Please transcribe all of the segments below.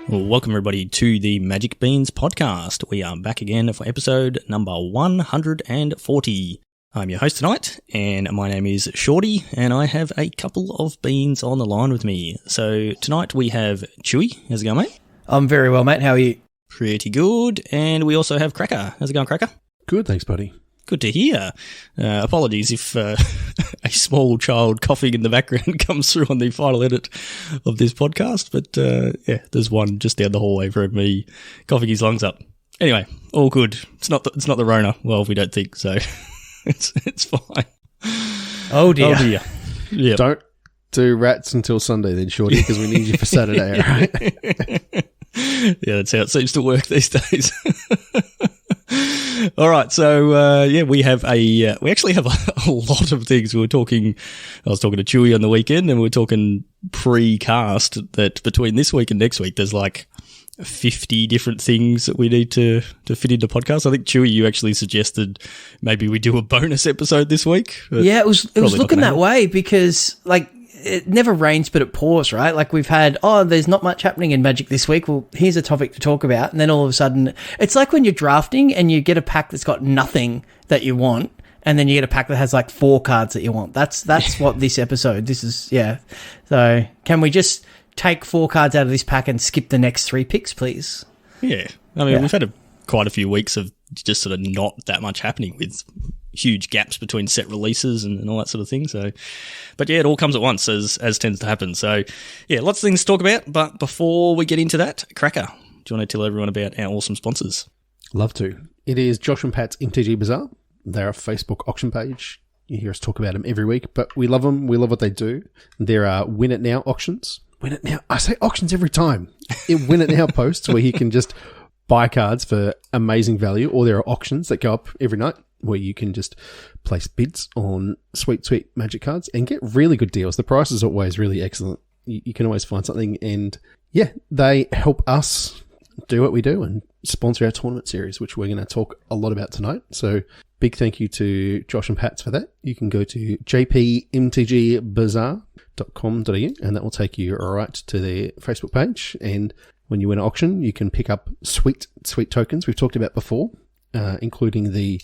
Well, welcome everybody to the Magic Beans podcast. We are back again for episode number 140. I'm your host tonight, and my name is Shorty, and I have a couple of beans on the line with me. So tonight we have Chewy. How's it going, mate? I'm very well, mate. How are you? Pretty good. And we also have Cracker. How's it going, Cracker? Good, thanks, buddy. Good to hear. Apologies if a small child coughing in the background comes through on the final edit of this podcast, but yeah, there's one just down the hallway from me coughing his lungs up. Anyway, all good. It's not the Rona. Well, we don't think so. it's fine. Oh dear. Oh dear. Yeah. Don't do rats until Sunday then, Shorty, because we need you for Saturday, all right? Yeah, that's how it seems to work these days. All right, so yeah, we actually have a lot of things. I was talking to Chewy on the weekend, and we were talking pre-cast that between this week and next week, there's like 50 different things that we need to fit into podcasts. I think, Chewy, you actually suggested maybe we do a bonus episode this week. Yeah, it was looking that way because, like, it never rains but it pours, right? Like we've had, there's not much happening in Magic this week. Well, here's a topic to talk about. And then all of a sudden, it's like when you're drafting and you get a pack that's got nothing that you want, and then you get a pack that has like 4 cards that you want. That's what this episode, this is, yeah. So can we just take 4 cards out of this pack and skip the next 3 picks, please? Yeah. I mean, we've had quite a few weeks of just sort of not that much happening with huge gaps between set releases and all that sort of thing. So, but yeah, it all comes at once as tends to happen. So yeah, lots of things to talk about. But before we get into that, Cracker, do you want to tell everyone about our awesome sponsors? Love to. It is Josh and Pat's MTG Bazaar. They're a Facebook auction page. You hear us talk about them every week, but we love them. We love what they do. There are Win It Now auctions. Win It Now. I say auctions every time. Win It Now posts where you can just buy cards for amazing value, or there are auctions that go up every night where you can just place bids on sweet Magic cards and get really good deals. The price is always really excellent. You can always find something, and yeah, they help us do what we do and sponsor our tournament series, which we're going to talk a lot about tonight. So big thank you to Josh and Pats for that. You can go to jpmtgbazaar.com.au and that will take you right to their Facebook page. And when you win an auction, you can pick up sweet tokens we've talked about before, including the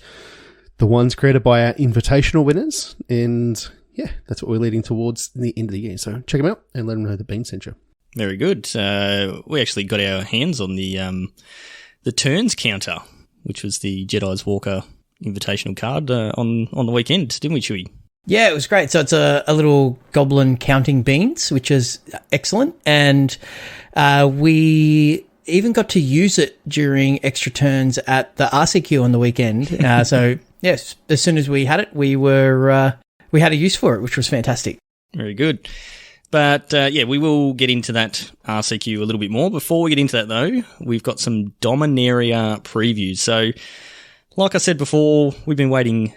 ones created by our invitational winners. And yeah, that's what we're leading towards the end of the year. So check them out and let them know the Bean sent you. Very good. We actually got our hands on the turns counter, which was the Jedi's Walker invitational card on the weekend, didn't we, Chewy? Yeah, it was great. So it's a little goblin counting beans, which is excellent. And we even got to use it during extra turns at the RCQ on the weekend. So yes, as soon as we had it, we had a use for it, which was fantastic. Very good. But yeah, we will get into that RCQ a little bit more. Before we get into that, though, we've got some Dominaria previews. So, like I said before, we've been waiting,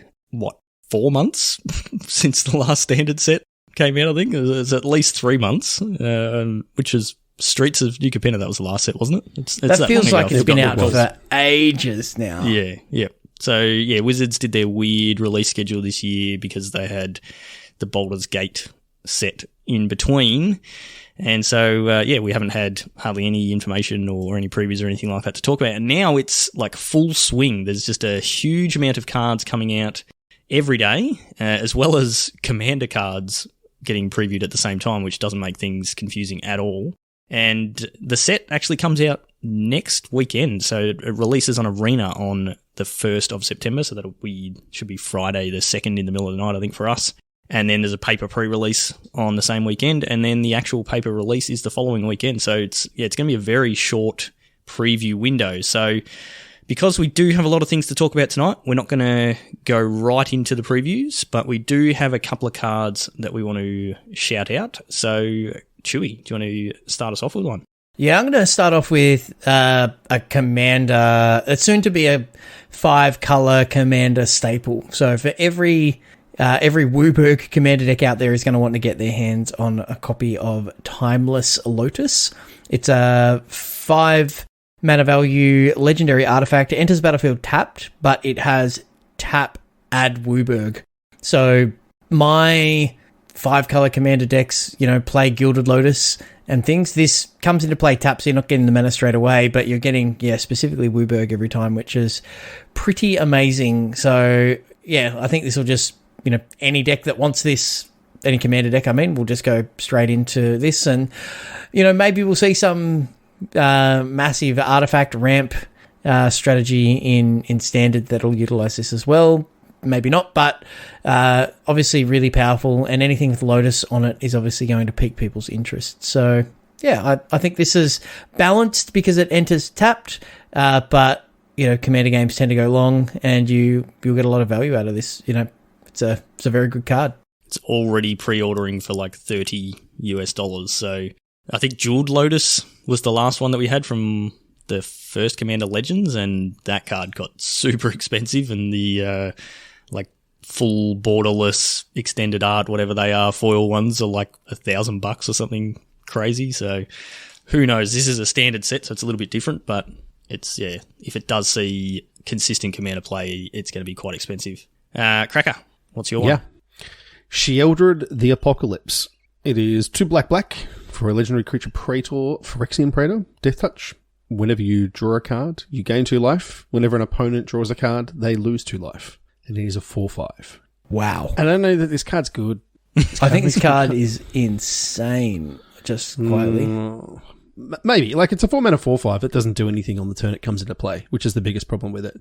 4 months since the last standard set came out, I think. It was at least 3 months, which is Streets of New Capenna. That was the last set, wasn't it? That feels like it's been out for ages now. Yeah. So, yeah, Wizards did their weird release schedule this year because they had the Baldur's Gate set in between. And so, yeah, we haven't had hardly any information or any previews or anything like that to talk about. And now it's like full swing. There's just a huge amount of cards coming out every day, as well as Commander cards getting previewed at the same time, which doesn't make things confusing at all. And the set actually comes out next weekend. So it releases on Arena on the 1st of September. So should be Friday the 2nd in the middle of the night, I think, for us. And then there's a paper pre-release on the same weekend. And then the actual paper release is the following weekend. So it's going to be a very short preview window. So because we do have a lot of things to talk about tonight, we're not going to go right into the previews, but we do have a couple of cards that we want to shout out. So, Chewy, do you want to start us off with one? Yeah, I'm going to start off with a Commander. It's soon to be a 5-color Commander staple. So for every Wooburg Commander deck out there is going to want to get their hands on a copy of Timeless Lotus. It's a 5 mana value legendary artifact. It enters battlefield tapped, but it has tap add Wooburg. So my 5-color commander decks, play Gilded Lotus and things. This comes into play tap, so you're not getting the mana straight away, but you're getting, specifically Wooburg every time, which is pretty amazing. So, I think this will just, any deck that wants this, any commander deck, will just go straight into this. And, maybe we'll see some massive artifact ramp strategy in Standard that'll utilize this as well. Maybe not, but obviously really powerful, and anything with Lotus on it is obviously going to pique people's interest. So, I think this is balanced because it enters tapped, but, commander games tend to go long, and you'll get a lot of value out of this. It's a very good card. It's already pre-ordering for like $30 US. So I think Jeweled Lotus was the last one that we had from the first Commander Legends, and that card got super expensive, and the full borderless extended art, whatever they are, foil ones are like $1,000 or something crazy. So who knows? This is a standard set, so it's a little bit different, but it's, if it does see consistent Commander play, it's going to be quite expensive. Cracker, what's your one? Yeah. Sheoldred the Apocalypse. It is 2 black for a legendary creature Praetor, Phyrexian Praetor, Death Touch. Whenever you draw a card, you gain 2 life. Whenever an opponent draws a card, they lose 2 life. And it is a 4/5. Wow. And I know that this card's good. I think this card is insane, just quietly. Maybe. It's a 4-mana 4/5 that doesn't do anything on the turn it comes into play, which is the biggest problem with it.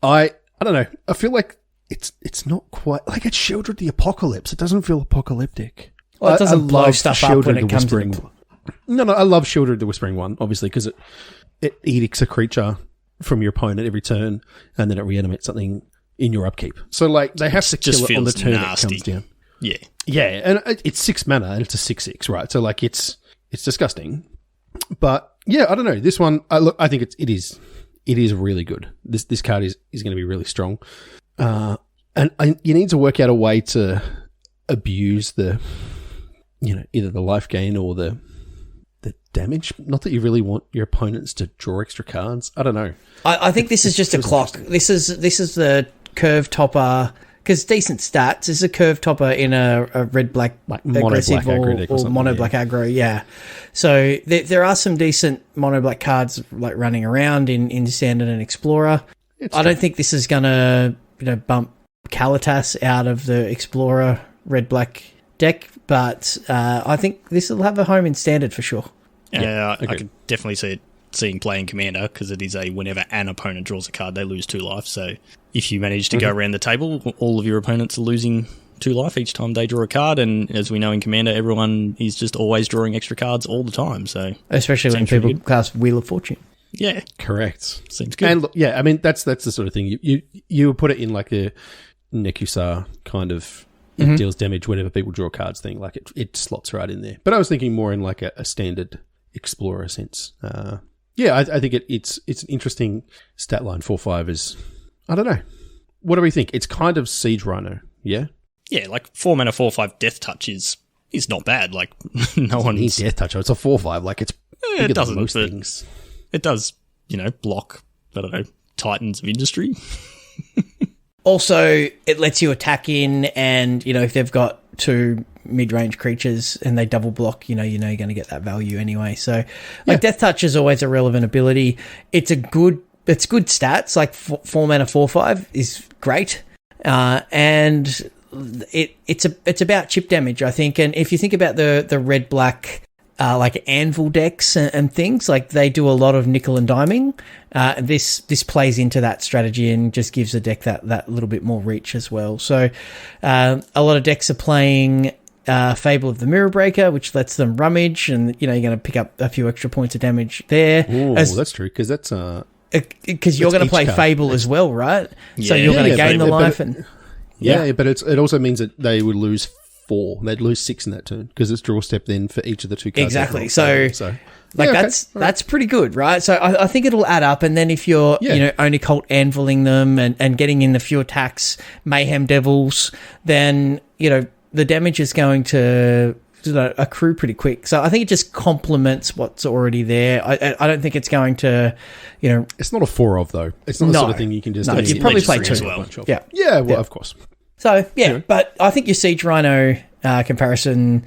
I don't know. I feel like it's not quite... it's Sheoldred the Apocalypse. It doesn't feel apocalyptic. Well, it doesn't blow stuff up when it comes to the... No, I love Sheoldred the Whispering one, obviously, because it edicts a creature from your opponent every turn, and then it reanimates something in your upkeep. So, they have to kill it on the turn it comes down. Yeah. Yeah, and it's 6 mana, and it's a 6/6, right? So, it's disgusting. But, I don't know. This one, I think it is really good. This card is going to be really strong. And you need to work out a way to abuse the, either the life gain or the damage. Not that you really want your opponents to draw extra cards. I don't know. I think this is just a clock. This is the curve topper, because decent stats. This is a curve topper in a red-black aggressive or mono-black aggro, yeah. So there are some decent mono-black cards running around in Standard and Explorer. I don't think this is going to bump Kalitas out of the Explorer red-black deck, but I think this will have a home in Standard for sure. Yeah, I could definitely see it seeing play in Commander, because it is whenever an opponent draws a card, they lose 2 life. So if you manage to go around the table, all of your opponents are losing 2 life each time they draw a card, and as we know in Commander, everyone is just always drawing extra cards all the time. So especially when people cast Wheel of Fortune. Yeah, correct. Seems good. And look, that's the sort of thing you would put it in a Nekusar kind of deals damage whenever people draw cards thing. It slots right in there. But I was thinking more in a standard Explorer sense. I think it's an interesting stat line. 4/5 is, I don't know. What do we think? It's kind of Siege Rhino, yeah? Yeah, 4 mana 4/5 Death Touch is not bad. No one needs Death Touch. It's a 4/5. It's bigger than most things. It does, block, I don't know, Titans of Industry. Also, it lets you attack in, and, if they've got 2 mid-range creatures and they double block, you're going to get that value anyway. So, Death Touch is always a relevant ability. It's good stats, 4 mana 4/5 is great. And it's about chip damage, I think. And if you think about the red-black Anvil decks and things, they do a lot of nickel and diming. This plays into that strategy and just gives the deck that little bit more reach as well. So a lot of decks are playing Fable of the Mirror Breaker, which lets them rummage, and you're going to pick up a few extra points of damage there. Oh, that's true, because that's because you're going to play Fable as well, right? Yeah. So you're going to gain the life, but it also means that they would lose 4. They'd lose 6 in that turn, because it's draw step then for each of the 2 cards. Exactly. So that's pretty good, right? So I think it'll add up, and then if you're only Cult Anviling them and getting in the few attacks, Mayhem Devils, then the damage is going to accrue pretty quick. So I think it just complements what's already there. I don't think it's going to, It's not a 4 of, though. It's not the sort of thing you can just... you probably play 2 as well. Yeah. Yeah, well, of course. So, but I think your Siege Rhino comparison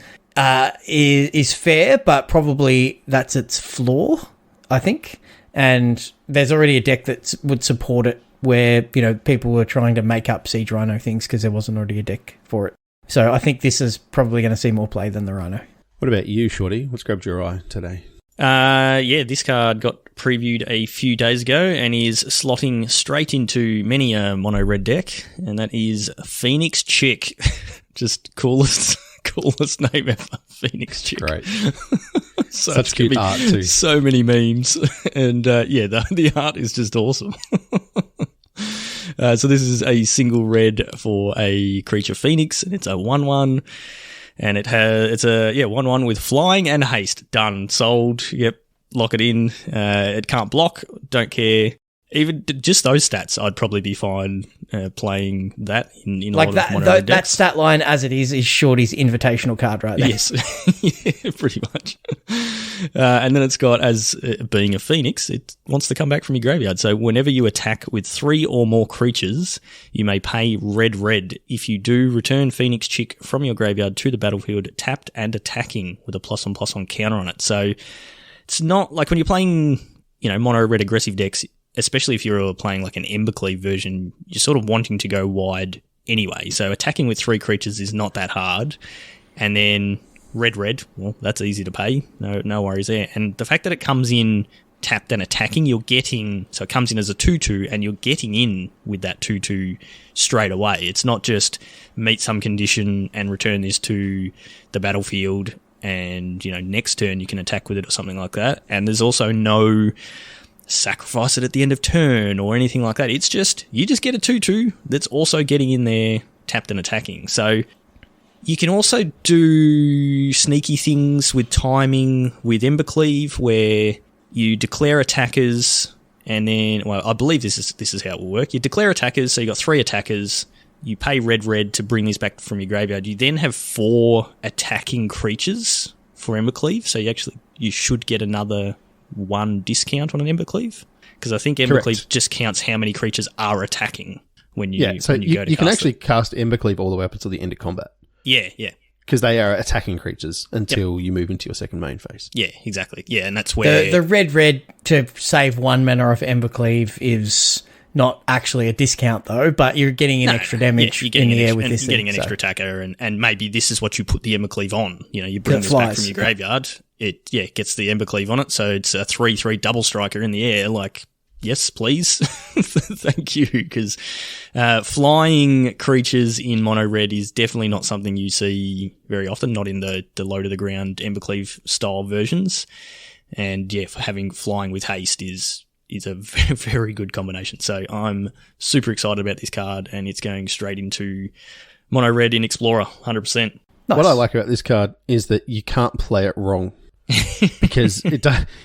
is fair, but probably that's its flaw, I think. And there's already a deck that would support it where, you know, people were trying to make up Siege Rhino things because there wasn't already a deck for it. So I think this is probably going to see more play than the Rhino. What about you, Shorty? What's grabbed your eye today? This card got previewed a few days ago and is slotting straight into many a mono red deck, and that is Phoenix Chick. Just coolest name ever, Phoenix Chick. Great. Such cute art too. So many memes, and the art is just awesome. So this is a single red for a creature Phoenix, and it's a 1/1. And it's a 1/1 with flying and haste. Done. Sold. Yep. Lock it in. It can't block. Don't care. Even just those stats, I'd probably be fine playing that in like a lot that. of mono That decks. stat line, as it is Shorty's invitational card right there. Yes, yeah, pretty much. And then it's got, as being a Phoenix, it wants to come back from your graveyard. So whenever you attack with 3 or more creatures, you may pay red. If you do, return Phoenix Chick from your graveyard to the battlefield, tapped and attacking with a +1/+1 counter on it. So it's not like when you're playing, you know, mono red aggressive decks, especially if you're playing like an Embercleave version, you're sort of wanting to go wide anyway. So attacking with 3 creatures is not that hard. And then red, well, that's easy to pay. No worries there. And the fact that it comes in tapped and attacking, so it comes in as a 2/2 and you're getting in with that 2/2 straight away. It's not just meet some condition and return this to the battlefield and, you know, next turn you can attack with it or something like that. And there's also no sacrifice it at the end of turn or anything like that. It's just, you just get a 2/2 that's also getting in there tapped and attacking. So you can also do sneaky things with timing with Embercleave where you declare attackers and then, well, I believe this is how it will work. You declare attackers, so you got 3 attackers, you pay red to bring this back from your graveyard. You then have 4 attacking creatures for Embercleave, so you should get another 1 discount on an Embercleave, because I think Embercleave just counts how many creatures are attacking when you go to cast it. You can actually cast Embercleave all the way up until the end of combat. Yeah. Because they are attacking creatures until you move into your second main phase. Yeah, exactly. Yeah, and that's where the red to save 1 mana off Embercleave is not actually a discount though, but you're getting extra damage in the air with this. You're getting an extra attacker, and maybe this is what you put the Embercleave on. You know, you bring this back from your graveyard. It gets the Embercleave on it, so it's a 3/3 double striker in the air. Like, yes, please, thank you, because flying creatures in mono red is definitely not something you see very often. Not in the low to the ground Embercleave style versions, and for having flying with haste is a very, very good combination. So I'm super excited about this card, and it's going straight into mono red in Explorer, 100%. Nice. What I like about this card is that you can't play it wrong. Because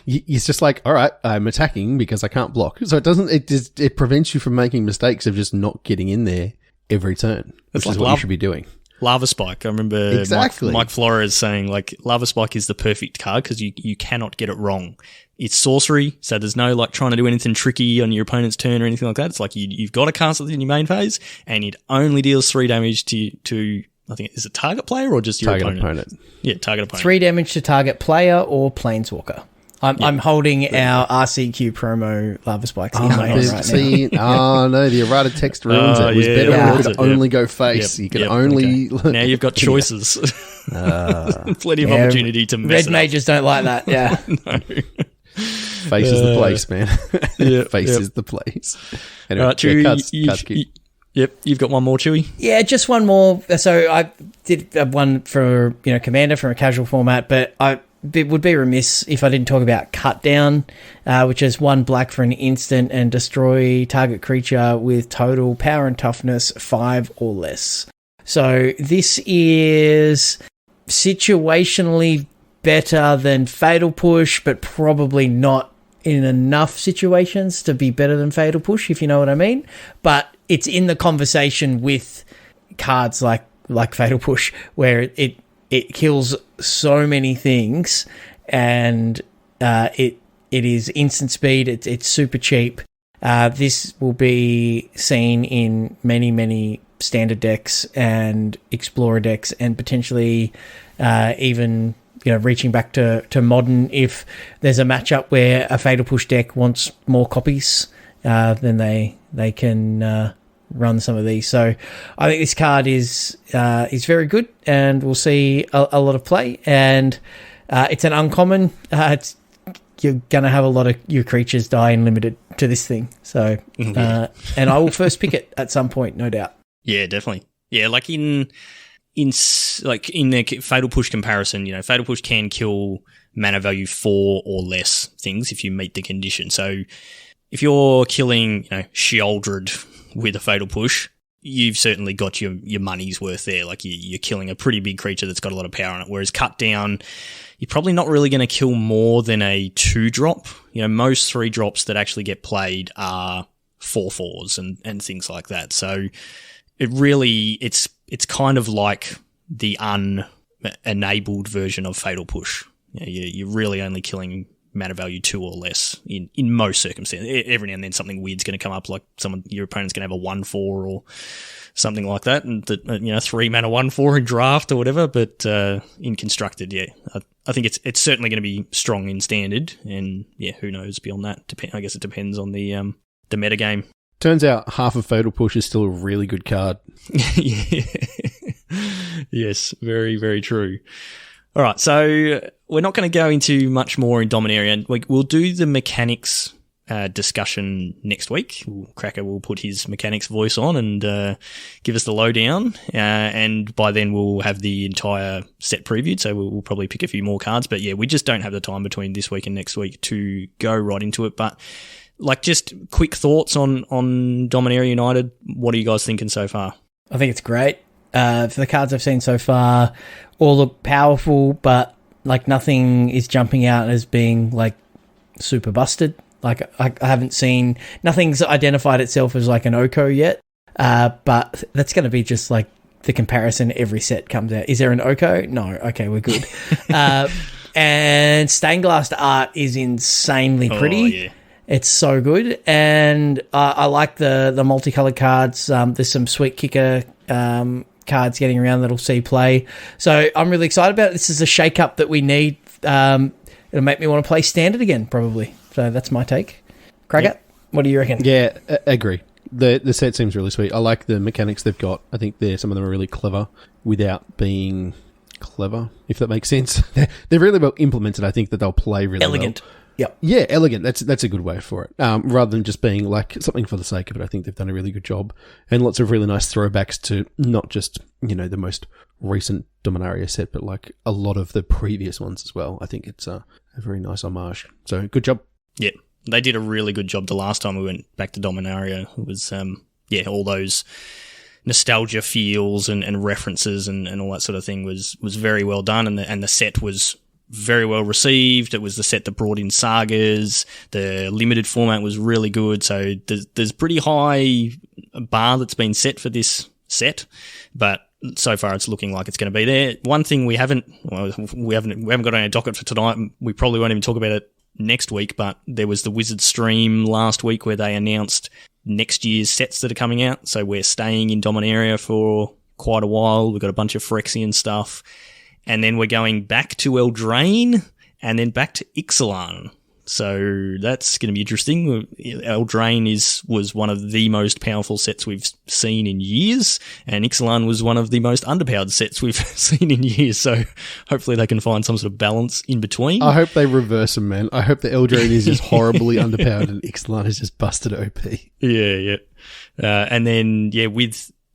it's just like, all right, I'm attacking because I can't block. So it prevents you from making mistakes of just not getting in there every turn, which is what you should be doing. Lava Spike. I remember exactly. Mike Flores saying, like, Lava Spike is the perfect card because you cannot get it wrong. It's sorcery, so there's no like trying to do anything tricky on your opponent's turn or anything like that. It's like you've got to cast it in your main phase, and it only deals 3 damage to I think, is it target player or just your opponent? Yeah, target opponent. 3 damage to target player or planeswalker. I'm holding our RCQ promo Lava Spikes in my hand right now. No, the errata text ruins it. It was better when it could only go face. You can only... Okay. Now you've got choices. Plenty of opportunity to mess Red mages don't like that, No. Face is the place, man. Face is the place. Anyway, Chewy, cards keep... Yep, you've got one more, Chewy? Yeah, just one more. So I did one for, Commander from a casual format, but it would be remiss if I didn't talk about Cut Down, which is 1 black for an instant and destroy target creature with total power and toughness 5 or less. So this is situationally better than Fatal Push, but probably not in enough situations to be better than Fatal Push, if you know what I mean. But it's in the conversation with cards like Fatal Push, where it kills so many things, and it is instant speed. It's super cheap, This will be seen in many, many standard decks and explorer decks, and potentially even reaching back to modern if there's a matchup where a Fatal Push deck wants more copies, then they can run some of these. So I think this card is very good, and we'll see a lot of play. And it's an uncommon. You're going to have a lot of your creatures die in limited to this thing. So, and I will first pick it at some point, no doubt. Yeah, definitely. Yeah, like in the Fatal Push comparison, Fatal Push can kill mana value 4 or less things if you meet the condition. So if you're killing, Sheoldred with a Fatal Push, you've certainly got your money's worth there. Like you're killing a pretty big creature that's got a lot of power on it. Whereas Cut Down, you're probably not really going to kill more than a 2-drop. Most 3-drops that actually get played are 4/4s and things like that. So it really, it's kind of like the unenabled version of Fatal Push. You're really only killing mana value 2 or less in most circumstances. Every now and then something weird's going to come up, like your opponent's going to have a 1/4 or something like that, and 3 mana 1/4 in draft or whatever. But in constructed, I think it's certainly going to be strong in standard, and who knows beyond that? I guess it depends on the meta game. Turns out half of Fatal Push is still a really good card. Yeah. Yes, very, very true. All right, so we're not going to go into much more in Dominaria. We'll do the mechanics discussion next week. Cracker will put his mechanics voice on and give us the lowdown, and by then we'll have the entire set previewed, so we'll probably pick a few more cards. But we just don't have the time between this week and next week to go right into it. But just quick thoughts on Dominaria United. What are you guys thinking so far? I think it's great. For the cards I've seen so far, all look powerful, but nothing is jumping out as being super busted. I haven't seen, nothing's identified itself as an Oko yet, but that's going to be just the comparison every set comes out. Is there an Oko? No. Okay, we're good. And stained glass art is insanely pretty. Oh, yeah. It's so good, and I like the multicolored cards. There's some sweet kicker cards getting around that'll see play. So I'm really excited about it. This is a shake-up that we need. It'll make me want to play standard again, probably. So that's my take. Cracker, What do you reckon? Yeah, agree. The set seems really sweet. I like the mechanics they've got. I think some of them are really clever without being clever, if that makes sense. They're really well implemented. I think that they'll play really elegant. well. Yep. Yeah, elegant. That's a good way for it. Rather than just being something for the sake of it, I think they've done a really good job. And lots of really nice throwbacks to not just, the most recent Dominaria set, but a lot of the previous ones as well. I think it's a very nice homage. So good job. Yeah, they did a really good job the last time we went back to Dominaria. It was, all those nostalgia feels and references and all that sort of thing was very well done. And the set was very well received. It was the set that brought in sagas. The limited format was really good. So there's pretty high bar that's been set for this set, but so far it's looking like it's going to be there. One thing we haven't got on our docket for tonight. We probably won't even talk about it next week, but there was the Wizard stream last week where they announced next year's sets that are coming out. So we're staying in Dominaria for quite a while. We've got a bunch of Phyrexian stuff. And then we're going back to Eldraine and then back to Ixalan. So that's going to be interesting. Eldraine was one of the most powerful sets we've seen in years, and Ixalan was one of the most underpowered sets we've seen in years. So hopefully they can find some sort of balance in between. I hope they reverse them, man. I hope the Eldraine is just horribly underpowered and Ixalan is just busted OP. Yeah. And then,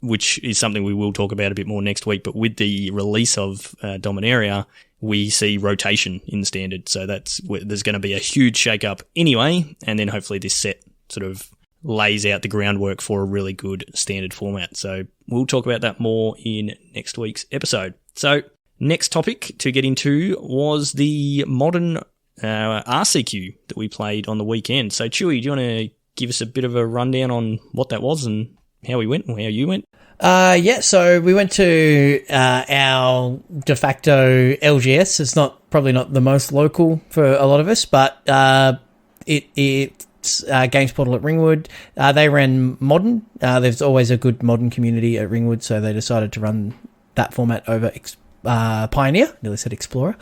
which is something we will talk about a bit more next week, but with the release of Dominaria, we see rotation in the standard. So there's going to be a huge shake-up anyway, and then hopefully this set sort of lays out the groundwork for a really good standard format. So we'll talk about that more in next week's episode. So next topic to get into was the Modern RCQ that we played on the weekend. So Chewy, do you want to give us a bit of a rundown on what that was and how we went, or how you went? So we went to our de facto LGS. It's probably not the most local for a lot of us, but it Games Portal at Ringwood. They ran Modern. There's always a good Modern community at Ringwood, so they decided to run that format over Pioneer. Nearly said Explorer.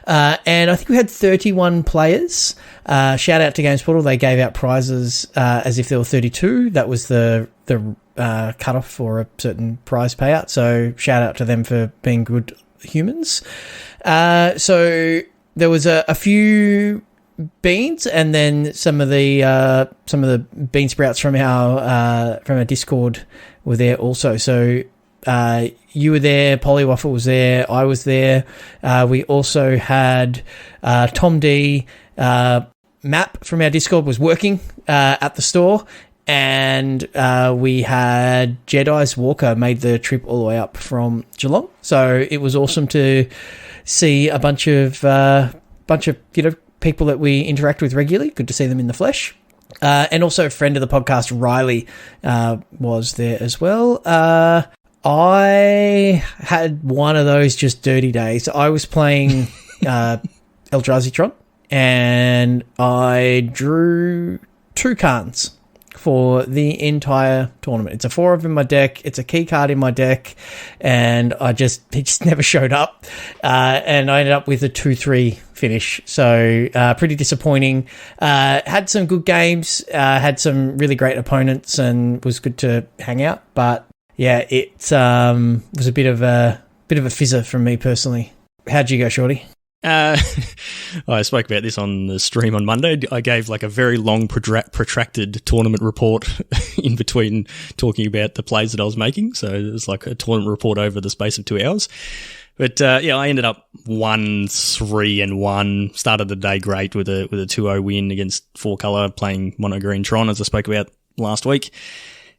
And I think we had 31 players. Shout out to Games Portal. They gave out prizes as if there were 32. That was the cutoff for a certain prize payout. So shout out to them for being good humans. So there was a few beans, and then some of the bean sprouts from our Discord were there also. So you were there, Pollywaffle was there, I was there. We also had Tom D. Map from our Discord was working at the store. And we had Jedi's Walker made the trip all the way up from Geelong. So it was awesome to see a bunch of people that we interact with regularly. Good to see them in the flesh. And also a friend of the podcast, Riley, was there as well. I had one of those just dirty days. I was playing Eldrazi Tron, and I drew 2 cards for the entire tournament. It's a 4 in my deck. It's a key card in my deck, and it just never showed up. And I ended up with a 2-3 finish. So pretty disappointing. Had some good games. Had some really great opponents, and was good to hang out. But yeah, it was a bit of a fizzer from me personally. How'd you go, Shorty? I spoke about this on the stream on Monday. I gave like a very long, protracted tournament report in between talking about the plays that I was making. So it was like a tournament report over the space of 2 hours. But I ended up 1-3-1. Started the day great with a 2-0 win against 4-color, playing mono green Tron, as I spoke about last week.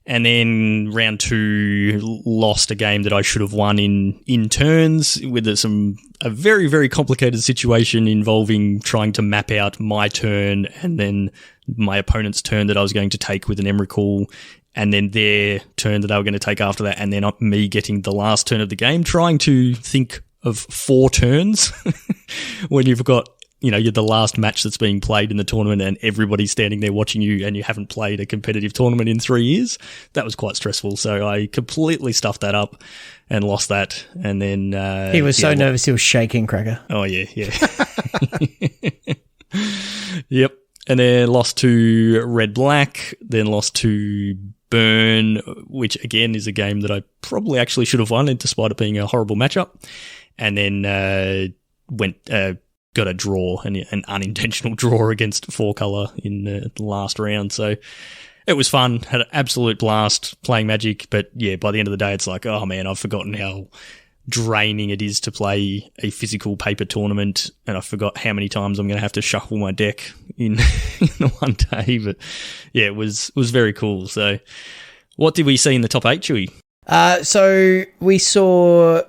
And then round 2, lost a game that I should have won in turns with a very, very complicated situation involving trying to map out my turn and then my opponent's turn that I was going to take with an Emrakul, and then their turn that they were going to take after that, and then me getting the last turn of the game, trying to think of 4 turns when you've got, you're the last match that's being played in the tournament and everybody's standing there watching you and you haven't played a competitive tournament in 3 years. That was quite stressful. So I completely stuffed that up and lost that. And then... he was so nervous he was shaking, Cracker. Oh, yeah. Yep. And then lost to Red Black, then lost to Burn, which again is a game that I probably actually should have won, despite it being a horrible matchup. And then got a draw, an unintentional draw against 4-color in the last round. So it was fun. Had an absolute blast playing Magic. But yeah, by the end of the day, it's like, oh man, I've forgotten how draining it is to play a physical paper tournament. And I forgot how many times I'm going to have to shuffle my deck in one day. But yeah, it was very cool. So what did we see in the top 8, Chewy? So we saw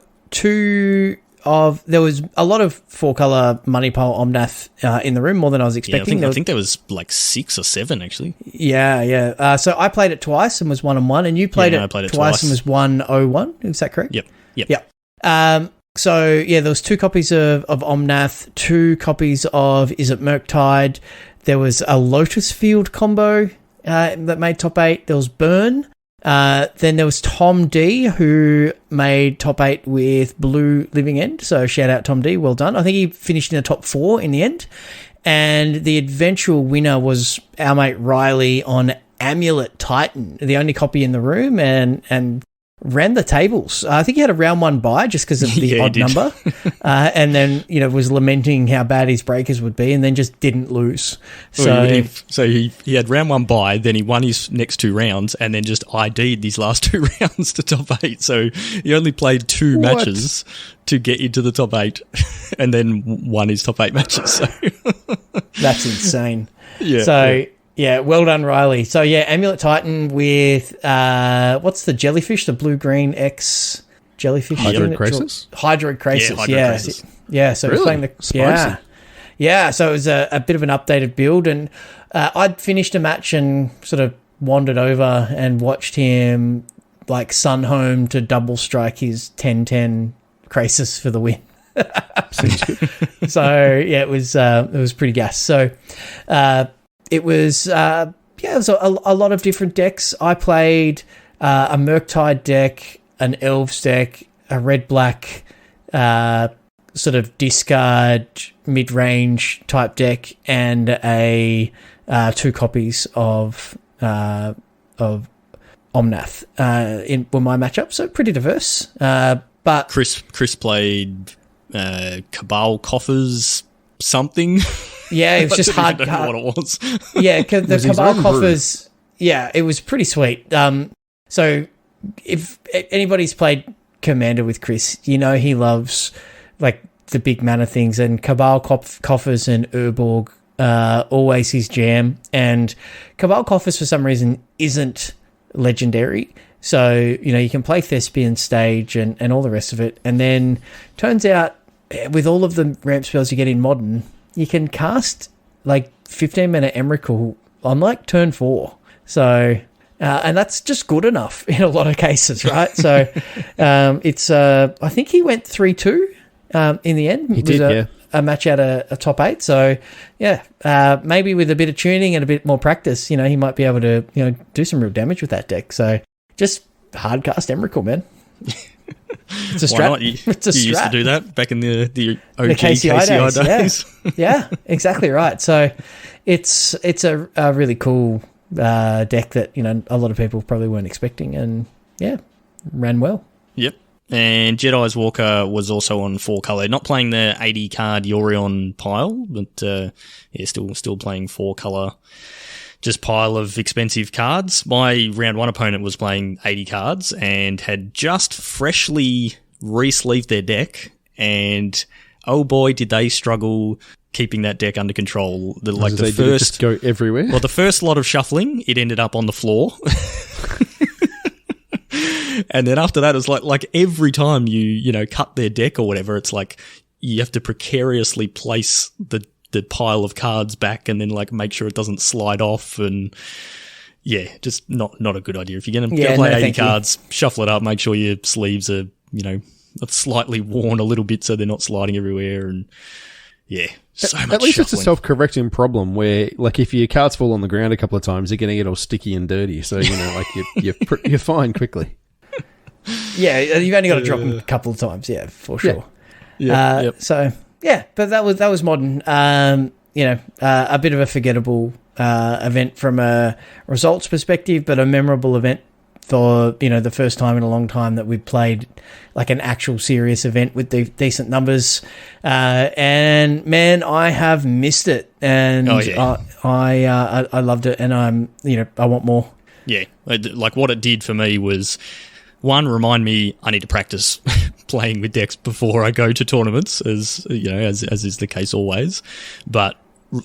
there was a lot of 4-color money pile Omnath in the room, more than I was expecting. Yeah, I think there was like 6 or 7 actually. Yeah. So I played it twice and was 1-1, and you played it twice and was 1-0-1. Is that correct? Yep. So yeah, there was 2 copies of Omnath, 2 copies of Is It Murktide. There was a Lotus Field combo that made top 8. There was Burn. Then there was Tom D, who made top 8 with Blue Living End. So shout out Tom D, well done. I think he finished in the top 4 in the end. And the eventual winner was our mate Riley on Amulet Titan, the only copy in the room, and ran the tables. I think he had a round 1 bye just because of the odd number. And then, was lamenting how bad his breakers would be, and then just didn't lose. So he had round 1 bye, then he won his next 2 rounds, and then just ID'd these last 2 rounds to top 8. So he only played 2 matches to get into the top 8 and then won his top 8 matches. So that's insane. Yeah. Yeah, well done, Riley. So, yeah, Amulet Titan with, what's the jellyfish? The blue-green X jellyfish? Hydroid Crisis? Hydroid Crisis, yeah. So really? Playing Yeah, so it was a bit of an updated build, and I'd finished a match and sort of wandered over and watched him, like, sun home to double strike his 10-10 Crisis for the win. Seems good. So, yeah, it was pretty gas. So, it was it was a lot of different decks. I played a Murktide deck, an Elves deck, a red-black sort of discard mid-range type deck, and a 2 copies of Omnath were my matchup. So pretty diverse. But Chris played Cabal Coffers something. Yeah, it was just hard. I don't know what it was. Yeah, the Cabal Coffers. Yeah, it was pretty sweet. So if anybody's played Commander with Chris, you know he loves like the big mana things, and Cabal Coffers and Urborg always his jam. And Cabal Coffers for some reason isn't legendary. So, you know, you can play Thespian Stage and all the rest of it. And then turns out with all of the ramp spells you get in Modern, you can cast like 15-mana Emrakul on like turn 4. So, and that's just good enough in a lot of cases, right? So, it's, I think he went 3-2 in the end. He did, yeah. A match out a top 8. So, yeah, maybe with a bit of tuning and a bit more practice, you know, he might be able to, you know, do some real damage with that deck. So, just hard cast Emrakul, man. It's a strat. You it's a strat. used to do that back in the OG KCI days. Yeah, exactly right. So it's a really cool deck that, you know, a lot of people probably weren't expecting, and yeah, ran well. Yep. And Jedi's Walker was also on 4-color, not playing the 80 card Yorion pile, but yeah, still playing 4-color. Just pile of expensive cards. My round 1 opponent was playing 80 cards and had just freshly re-sleeved their deck, and oh boy, did they struggle keeping that deck under control. Did it just go everywhere? Well, the first lot of shuffling, it ended up on the floor. And then after that, it's like every time you know, cut their deck or whatever, it's like you have to precariously place the pile of cards back and then like make sure it doesn't slide off, and yeah, just not a good idea. If you're going to play 80 cards, shuffle it up, make sure your sleeves are, you know, slightly worn a little bit so they're not sliding everywhere, and yeah, so much At least shuffling. It's a self-correcting problem where, like, if your cards fall on the ground a couple of times, you're going to get all sticky and dirty, so, you know, like, you're fine quickly. Yeah, you've only got to drop them a couple of times, yeah, for sure. Yeah. Yep. So, yeah, but that was Modern. You know, a bit of a forgettable event from a results perspective, but a memorable event for, you know, the first time in a long time that we played like an actual serious event with decent numbers. And man, I have missed it, and I loved it, and I want more. Yeah, like what it did for me was, one, remind me I need to practice playing with decks before I go to tournaments, as you know, as is the case always. But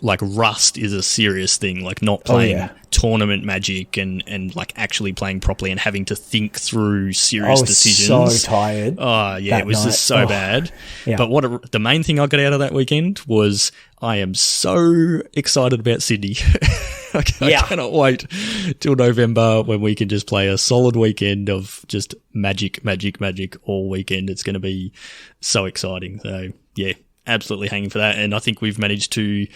like rust is a serious thing, like not playing tournament Magic and like actually playing properly and having to think through serious decisions. I was so tired. Oh yeah, it was just so bad. Yeah. But the main thing I got out of that weekend was I am so excited about Sydney. I cannot wait till November when we can just play a solid weekend of just magic all weekend. It's going to be so exciting. So yeah, absolutely hanging for that. And I think we've managed to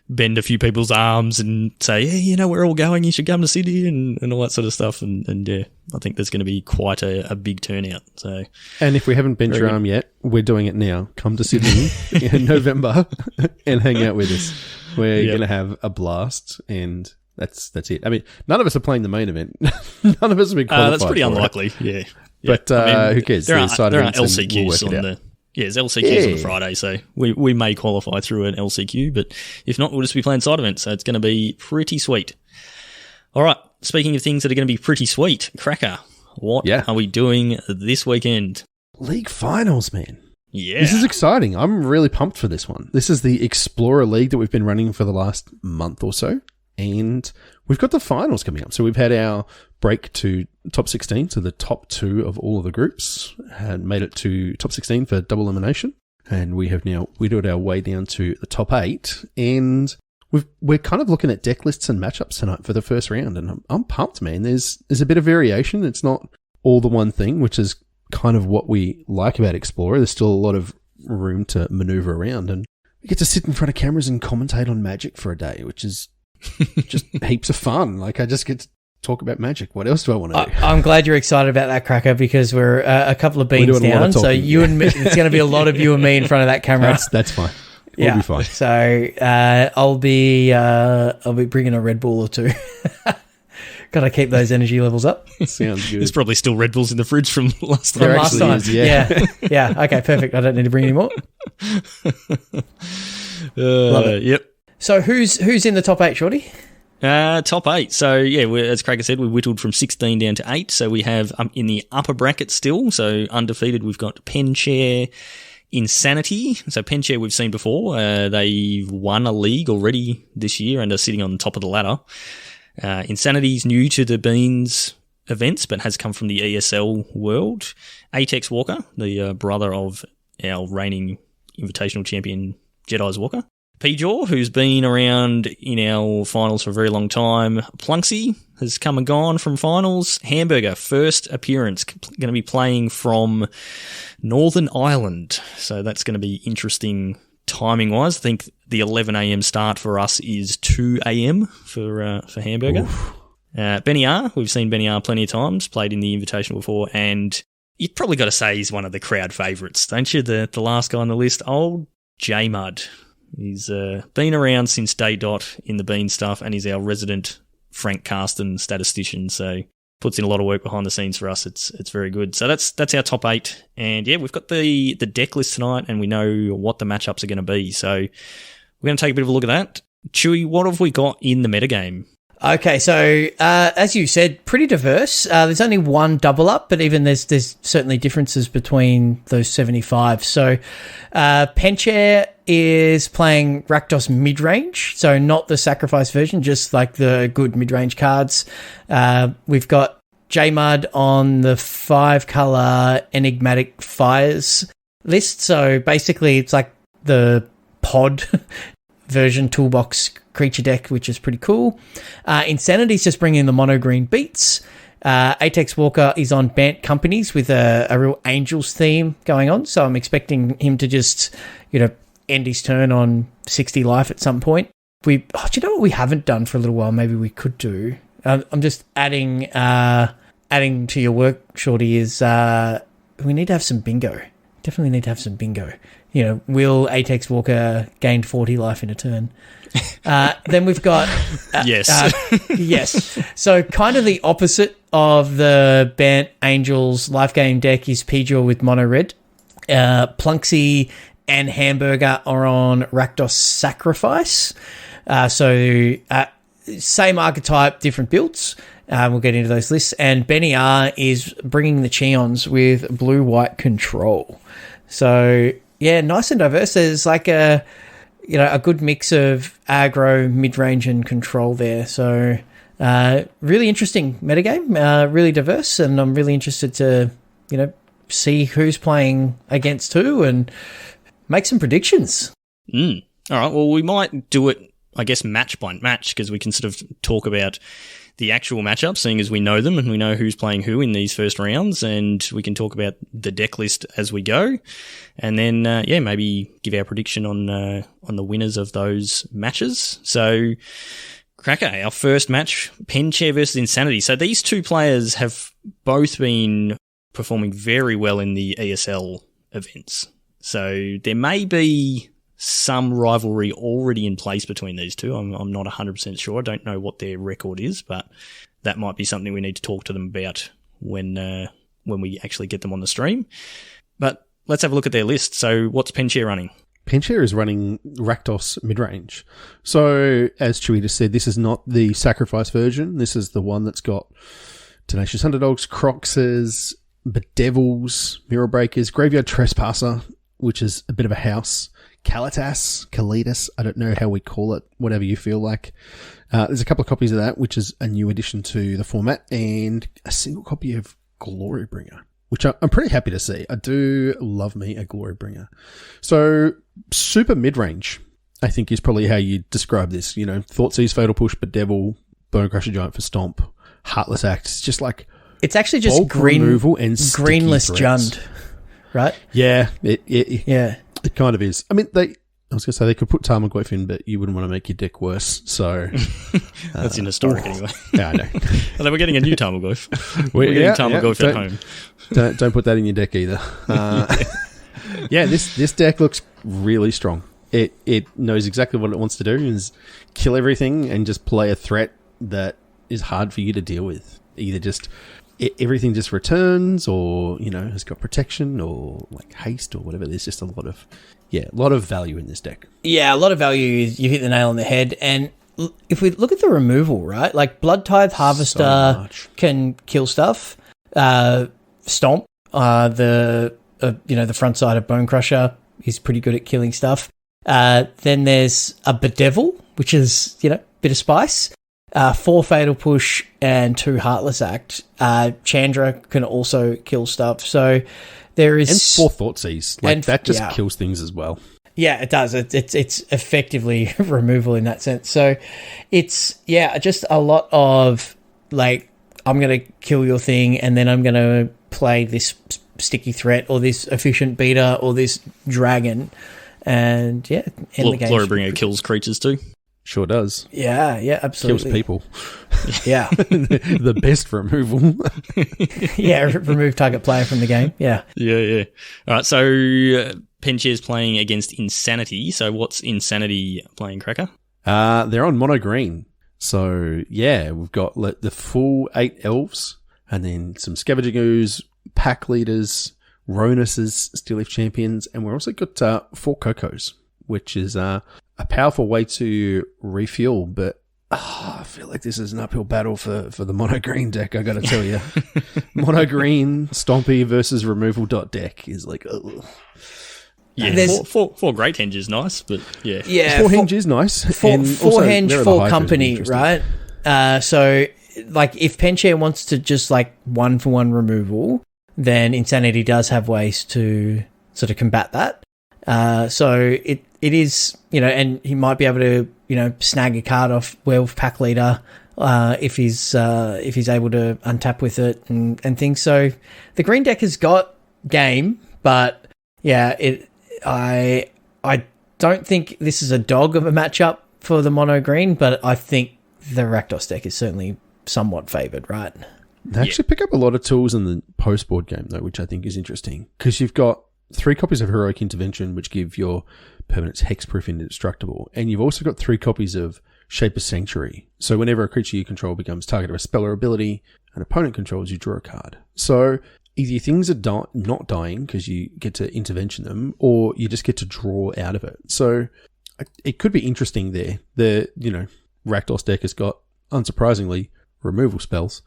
bend a few people's arms and say, hey, you know, we're all going, you should come to Sydney and all that sort of stuff. And yeah, I think there's going to be quite a big turnout. So, and if we haven't bent your arm yet, we're doing it now. Come to Sydney in November and hang out with us. We're going to have a blast, and that's it. I mean, none of us are playing the main event. None of us have been qualified. That's pretty unlikely, yeah. But I mean, who cares? There are LCQs on the... Yeah, there's LCQs on Friday, so we may qualify through an LCQ, but if not, we'll just be playing side events, so it's going to be pretty sweet. All right, speaking of things that are going to be pretty sweet, Cracker, what are we doing this weekend? League finals, man. Yeah. This is exciting. I'm really pumped for this one. This is the Explorer League that we've been running for the last month or so, and we've got the finals coming up. So we've had our break to top 16, so the top 2 of all of the groups had made it to top 16 for double elimination, and we have now whittled our way down to the top 8, and we're kind of looking at deck lists and matchups tonight for the first round, and I'm pumped, man. There's a bit of variation. It's not all the one thing, which is kind of what we like about Explorer. There's still a lot of room to maneuver around, and we get to sit in front of cameras and commentate on Magic for a day, which is just heaps of fun. Like, I just get to talk about Magic. What else do I want to do? I'm glad you're excited about that, Cracker, because we're a couple of beans down. So you and me, it's going to be a lot of you and me in front of that camera. That's fine. We'll be fine. So I'll be bringing a Red Bull or two. Got to keep those energy levels up. Sounds good. There's probably still Red Bulls in the fridge from last time. There actually is, yeah. Yeah. Okay, perfect. I don't need to bring any more. Love it. Yep. So who's in the top 8, Shorty? Top 8. So, yeah, as Cracker said, we whittled from 16 down to 8. So we have in the upper bracket still. So undefeated, we've got Penchair, Insanity. So Penchair we've seen before. They've won a league already this year and are sitting on the top of the ladder. Insanity's new to the Beans events, but has come from the ESL world. Atex Walker, the brother of our reigning invitational champion, Jedi's Walker. P-Jaw, who's been around in our finals for a very long time. Plunksy has come and gone from finals. Hamburger, first appearance, going to be playing from Northern Ireland. So that's going to be interesting timing-wise. I think the 11 a.m. start for us is 2 a.m. for Hamburger. Benny R, we've seen Benny R plenty of times, played in the Invitational before, and you've probably got to say he's one of the crowd favourites, don't you? The last guy on the list, old J-Mud. He's been around since day dot in the Bean stuff, and he's our resident Frank Carsten statistician, so puts in a lot of work behind the scenes for us. It's very good. So that's our top 8. And yeah, we've got the deck list tonight, and we know what the matchups are going to be. So we're going to take a bit of a look at that. Chewy, what have we got in the metagame? Okay, so as you said, pretty diverse. There's only one double up, but even there's certainly differences between those 75. So Penchair is playing Rakdos mid-range, so not the sacrifice version, just like the good mid-range cards. We've got J-Mud on the 5-color Enigmatic Fires list, so basically it's like the pod version toolbox creature deck, which is pretty cool. Insanity's just bringing in the mono green beats. Atex Walker is on Bant Companies with a real Angels theme going on, so I'm expecting him to just, end his turn on 60 life at some point. Do you know what we haven't done for a little while? Maybe we could do. I'm just adding to your work, Shorty, is we need to have some bingo. Definitely need to have some bingo. Will Atex Walker gain 40 life in a turn? Then we've got... yes. Yes. So kind of the opposite of the Bant Angels life gain deck is P-Jaw with mono red. Plunksy and Hamburger are on Rakdos Sacrifice. Same archetype, different builds. We'll get into those lists. And Benny R is bringing the Cheons with blue-white control. So, yeah, nice and diverse. There's like a good mix of aggro, mid-range, and control there. So, really interesting metagame, really diverse, and I'm really interested to, see who's playing against who and make some predictions. All right, well, we might do it, I guess, match by match, because we can sort of talk about the actual matchups, seeing as we know them and we know who's playing who in these first rounds, and we can talk about the deck list as we go, and then maybe give our prediction on the winners of those matches. So, Cracker, our first match, Penchair versus Insanity. So these two players have both been performing very well in the ESL events. So there may be some rivalry already in place between these two. I'm not 100% sure. I don't know what their record is, but that might be something we need to talk to them about when we actually get them on the stream. But let's have a look at their list. So what's Penchair running? Penchair is running Rakdos midrange. So, as Chewy just said, this is not the sacrifice version. This is the one that's got Tenacious Underdogs, Croxes, Bedevils, Mirror Breakers, Graveyard Trespasser, which is a bit of a house, Kalitas, I don't know how we call it, whatever you feel like. There's a couple of copies of that, which is a new addition to the format, and a single copy of Glorybringer, which I'm pretty happy to see. I do love me a Glorybringer. So, super mid-range, I think, is probably how you describe this. Thoughtseize, Fatal Push, Bedevil, Bone Crusher Giant for Stomp, Heartless Act. It's just like... It's actually just removal and greenless Jund, right? Yeah, it kind of is. I mean, I was going to say they could put Tarmogoyf in, but you wouldn't want to make your deck worse. So that's in historic anyway. Yeah, I know. Although we're getting a new Tarmogoyf. We're getting Tarmogoyf at home. Don't put that in your deck either. This deck looks really strong. It knows exactly what it wants to do, is kill everything and just play a threat that is hard for you to deal with. Either just everything just returns, or has got protection, or like haste, or whatever. There's just a lot of value in this deck. Yeah, a lot of value. You hit the nail on the head. And if we look at the removal, right? Like Blood Tithe Harvester can kill stuff. Stomp, the front side of Bone Crusher is pretty good at killing stuff. Then there's a Bedevil, which is bit of spice. 4 Fatal Push and 2 Heartless Act. Chandra can also kill stuff. So there is... And 4 Thoughtseize. That just kills things as well. Yeah, it does. It's effectively removal in that sense. So it's, just a lot of, like, I'm going to kill your thing and then I'm going to play this sticky threat or this efficient beater or this dragon and, end the game. Glorybringer kills creatures too. Sure does. Yeah, absolutely. Kills people. Yeah. The best removal. Remove target player from the game. Yeah. Yeah. All right, so Penchair's playing against Insanity. So what's Insanity playing, Cracker? They're on mono green. So, we've got the full 8 elves and then some Scavenger Goos, pack leaders, Ronuses, Steel Leaf Champions, and we've also got 4 Cocos, which is... a powerful way to refuel, but I feel like this is an uphill battle for the mono green deck, I gotta tell you. Mono green Stompy versus removal deck is like, ugh. Yeah, four Great Henge is nice, but yeah. Yeah. 4 Henge is nice. Four Henge, 4 Company, right? So, like, if Penchair wants to just, like, 1-for-1 removal, then Insanity does have ways to sort of combat that. So it is, and he might be able to, snag a card off Werewolf Pack Leader, if he's able to untap with it and things. So the green deck has got game, but I don't think this is a dog of a matchup for the mono green, but I think the Rakdos deck is certainly somewhat favoured, right? They actually pick up a lot of tools in the post-board game, though, which I think is interesting, because you've got 3 copies of Heroic Intervention, which give your permanents hexproof and indestructible. And you've also got 3 copies of Shaper's Sanctuary. So whenever a creature you control becomes target of a spell or ability an opponent controls, you draw a card. So either your things are not dying because you get to intervention them, or you just get to draw out of it. So it could be interesting there. The, Rakdos deck has got, unsurprisingly, removal spells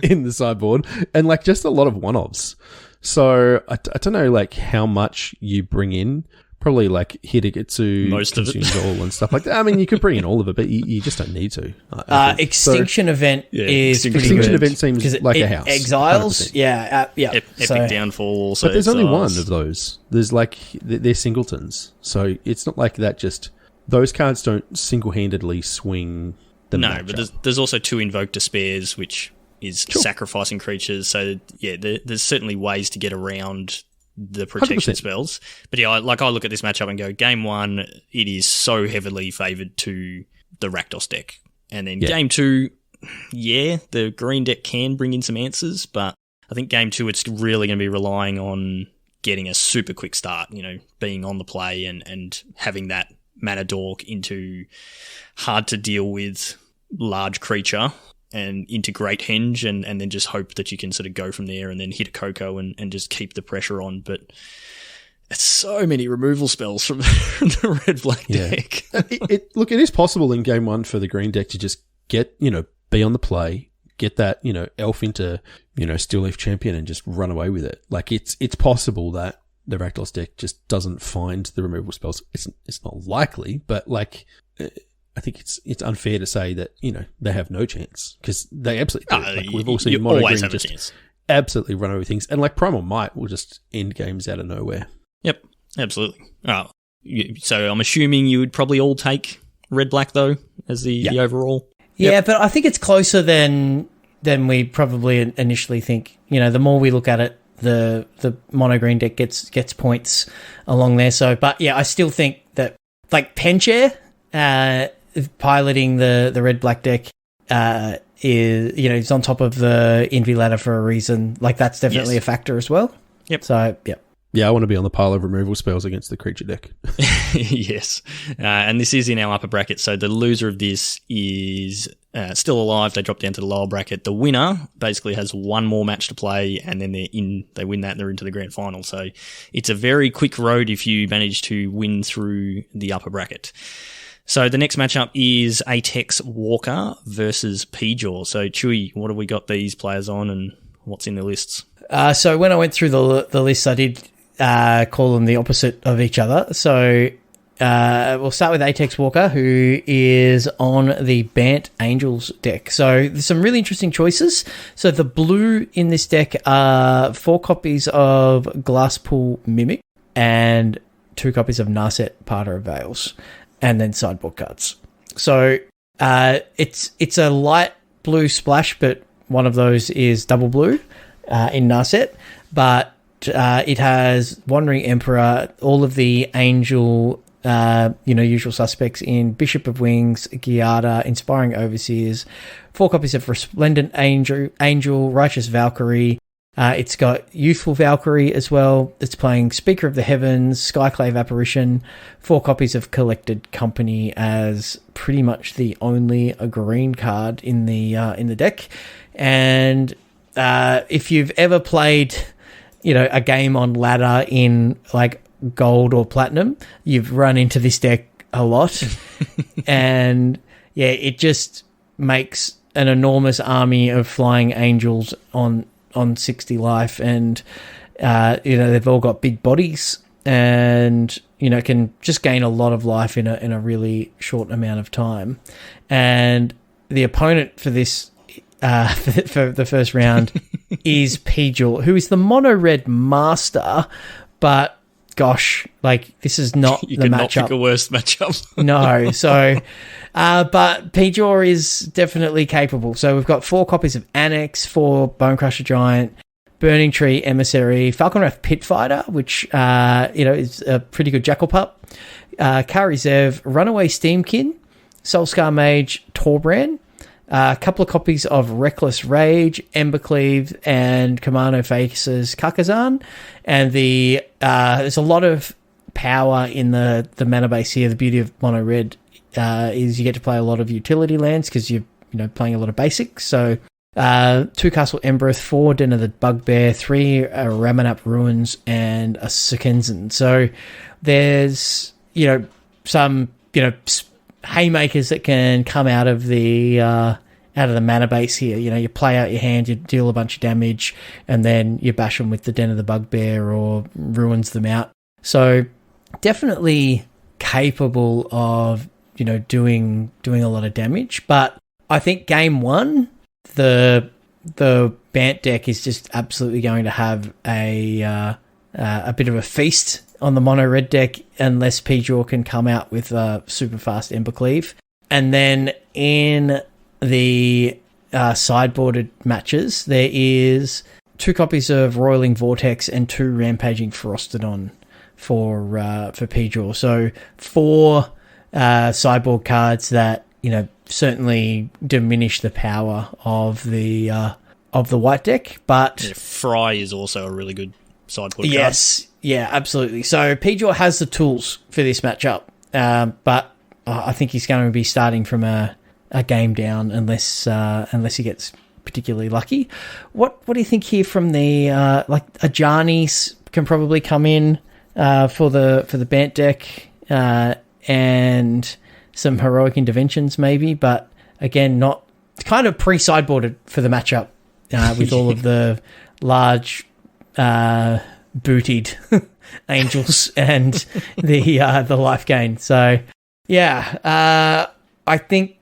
in the sideboard, and like just a lot of one-offs. So I don't know like how much you bring in. Probably like Hidegetsu, most of it, all and stuff like that. I mean, you could bring in all of it, but you just don't need to. Extinction Event is pretty Extinction good. Event seems like a house. Exiles, 100%. Epic Downfall. Also, but there's only one of those. There's like they're singletons, so it's not like that. Just those cards don't single-handedly swing. But there's also 2 Invoke Despairs, which is sacrificing creatures. So there's certainly ways to get around the protection 100%. Spells. But I look at this matchup and go, game 1, it is so heavily favoured to the Rakdos deck. And then game 2, the green deck can bring in some answers, but I think game 2, it's really going to be relying on getting a super quick start, being on the play and having that mana dork into hard to deal with large creature and into Great Henge and then just hope that you can sort of go from there and then hit a Coco and just keep the pressure on. But it's so many removal spells from the red-black deck. Look, it is possible in game 1 for the green deck to just get, be on the play, get that, elf into, Steel Leaf Champion and just run away with it. Like it's possible that the Rakdos deck just doesn't find the removal spells. It's not likely, but like I think it's unfair to say that they have no chance, because they absolutely do. Like we've all seen mono green just absolutely run over things, and like Primal Might will just end games out of nowhere. Yep, absolutely. So I'm assuming you would probably all take red black though as the overall. Yeah, but I think it's closer than we probably initially think. The more we look at it, the mono green deck gets points along there. So, but yeah, I still think that like Penchair piloting the red black deck is, you know, it's on top of the Envy ladder for a reason. Like that's definitely a factor as well. Yep. So yep. Yeah, I want to be on the pile of removal spells against the creature deck. Yes. And this is in our upper bracket. So the loser of this is still alive. They drop down to the lower bracket. The winner basically has one more match to play, and then they win that and they're into the grand final. So it's a very quick road if you manage to win through the upper bracket. So the next matchup is Atex Walker versus P-Jaw. So Chewy, what have we got these players on and what's in the lists? So when I went through the list, I did call them the opposite of each other. So we'll start with Atex Walker, who is on the Bant Angels deck. So there's some really interesting choices. So the blue in this deck are 4 copies of Glasspool Mimic and 2 copies of Narset Parter of Veils, and then sideboard cards. So it's a light blue splash, but one of those is double blue in Narset, but it has Wandering Emperor, all of the angel, usual suspects in Bishop of Wings, Giada, Inspiring Overseers, 4 copies of Resplendent Angel, Righteous Valkyrie. It's got Youthful Valkyrie as well. It's playing Speaker of the Heavens, Skyclave Apparition, 4 copies of Collected Company as pretty much the only green card in the deck. And if you've ever played, a game on ladder in like gold or platinum, you've run into this deck a lot. And yeah, it just makes an enormous army of flying angels on 60 life, and they've all got big bodies and can just gain a lot of life in a really short amount of time. And the opponent for this for the first round is P-Jaw, who is the mono red master, but gosh, like this is not you the could matchup. not pick a worse matchup. No, so but P-Jaw is definitely capable. So we've got 4 copies of Annex, 4 Bonecrusher Giant, Burning Tree Emissary, Falconwrath Pitfighter, which is a pretty good Jackal Pup, Kari Zev, Runaway Steamkin, Soulscar Mage, Torbran, a couple of copies of Reckless Rage, Embercleave, and Commando Faces Kakazan. And there's a lot of power in the mana base here. The beauty of mono red is you get to play a lot of utility lands because you're playing a lot of basics. So 2 Castle Embereth, 4 Den of the Bugbear, 3 Ramanap Ruins, and a Sekenzan. So there's some haymakers that can come out of the mana base here. You play out your hand, you deal a bunch of damage, and then you bash them with the Den of the Bugbear or ruins them out. So definitely capable of doing a lot of damage. But I think game 1, the Bant deck is just absolutely going to have a bit of a feast on the mono red deck unless P-Jaw can come out with a super fast Embercleave. And then in the sideboarded matches, there is 2 copies of Roiling Vortex and 2 Rampaging Ferostodon for P-Jaw. So 4 sideboard cards that certainly diminish the power of the white deck. But Fry is also a really good sideboard card. Yes, yeah, absolutely. So P-Jaw has the tools for this matchup, but I think he's going to be starting from a game down unless he gets particularly lucky. What do you think here from the Ajani's can probably come in for the Bant deck, and some Heroic Interventions maybe, but again not kind of pre-sideboarded for the matchup with all of the large bootied angels and the life gain. So yeah, I think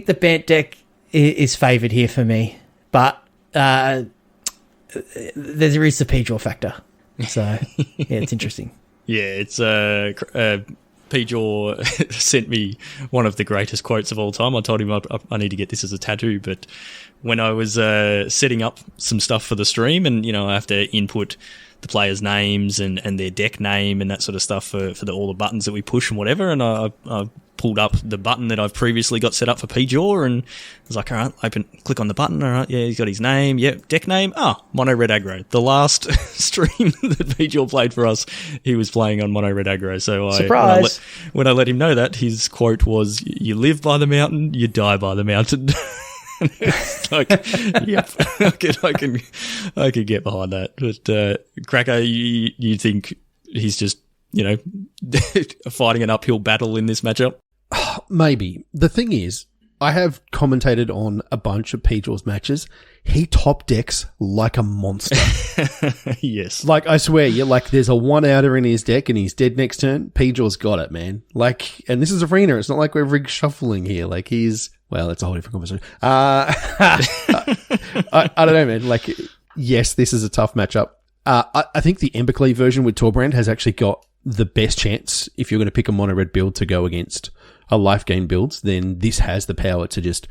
the Bant deck is favoured here for me, but there is the P-Jaw factor. So yeah, it's interesting. Yeah, it's P-Jaw sent me one of the greatest quotes of all time. I told him I need to get this as a tattoo, but when I was setting up some stuff for the stream, and I have to input the players' names and their deck name and that sort of stuff for all the buttons that we push and whatever. And I pulled up the button that I've previously got set up for PJaw, and I was like, all right, click on the button. All right, yeah, he's got his name. Yeah, deck name. Mono Red Aggro. The last stream that PJaw played for us, he was playing on Mono Red Aggro. So surprise! When I let him know that, his quote was, "You live by the mountain, you die by the mountain." Like, yep, I can get behind that. But Cracker, you think he's just fighting an uphill battle in this matchup? Maybe. The thing is, I have commentated on a bunch of PJaw's matches. He top decks like a monster. Yes. Like, I swear, there's a 1-outer in his deck and he's dead next turn. PJaw's got it, man. And this is Arena. It's not like we're rig shuffling here. Well, it's a whole different conversation. I don't know, man. Yes, this is a tough matchup. I think the Embercleave version with Torbrand has actually got the best chance if you're going to pick a mono red build to go against a life gain build. Then this has the power to just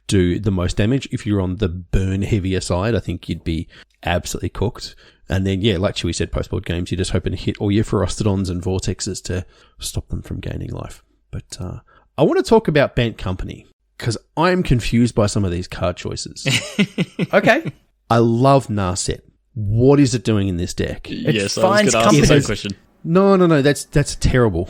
do the most damage. If you're on the burn heavier side, I think you'd be absolutely cooked. And then, yeah, like Chewy said, post-board games, you're just hoping to hit all your Ferostodons and Vortexes to stop them from gaining life. But I want to talk about Bant Company, because I'm confused by some of these card choices. Okay. I love Narset. What is it doing in this deck? Yes, I was going to ask the same question. No, that's terrible.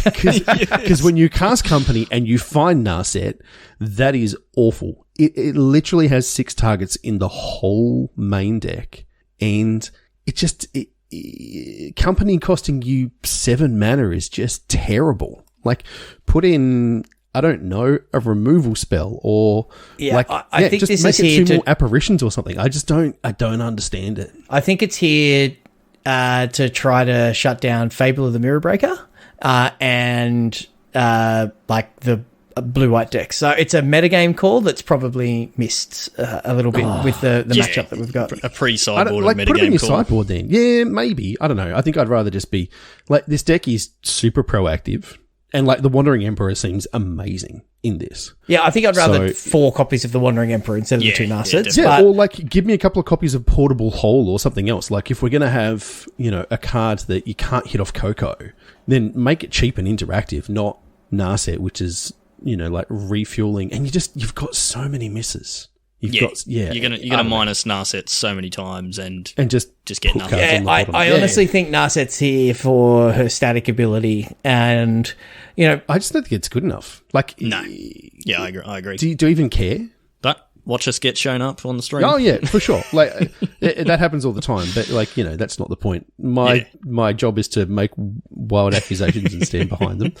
Because when you cast Company and you find Narset, that is awful. It literally has 6 targets in the whole main deck, and Company costing you 7 mana is just terrible. Put in, I don't know, a removal spell or I think just this make is it here 2 more apparitions or something. I don't understand it. I think it's here to try to shut down Fable of the Mirror Breaker and the blue-white deck. So it's a metagame call that's probably missed a little bit with the matchup that we've got. A pre-sideboard metagame put it in your call. sideboard then. Yeah, maybe. I don't know. I think I'd rather just be... this deck is super proactive, and the Wandering Emperor seems amazing in this. Yeah, I think I'd rather 4 copies of the Wandering Emperor instead of the 2 Narsets. Yeah, or give me a couple of copies of Portable Hole or something else. If we're going to have, a card that you can't hit off Coco, then make it cheap and interactive, not Narset, which is, refueling. And you've got so many misses. You're gonna minus Narset so many times and just get put nothing. cards on the bottom. I honestly think Narset's here for her static ability, and I just don't think it's good enough. No, yeah, I agree. Do you even care? But watch us get shown up on the stream. Oh yeah, for sure. That happens all the time. But that's not the point. My job is to make wild accusations and stand behind them.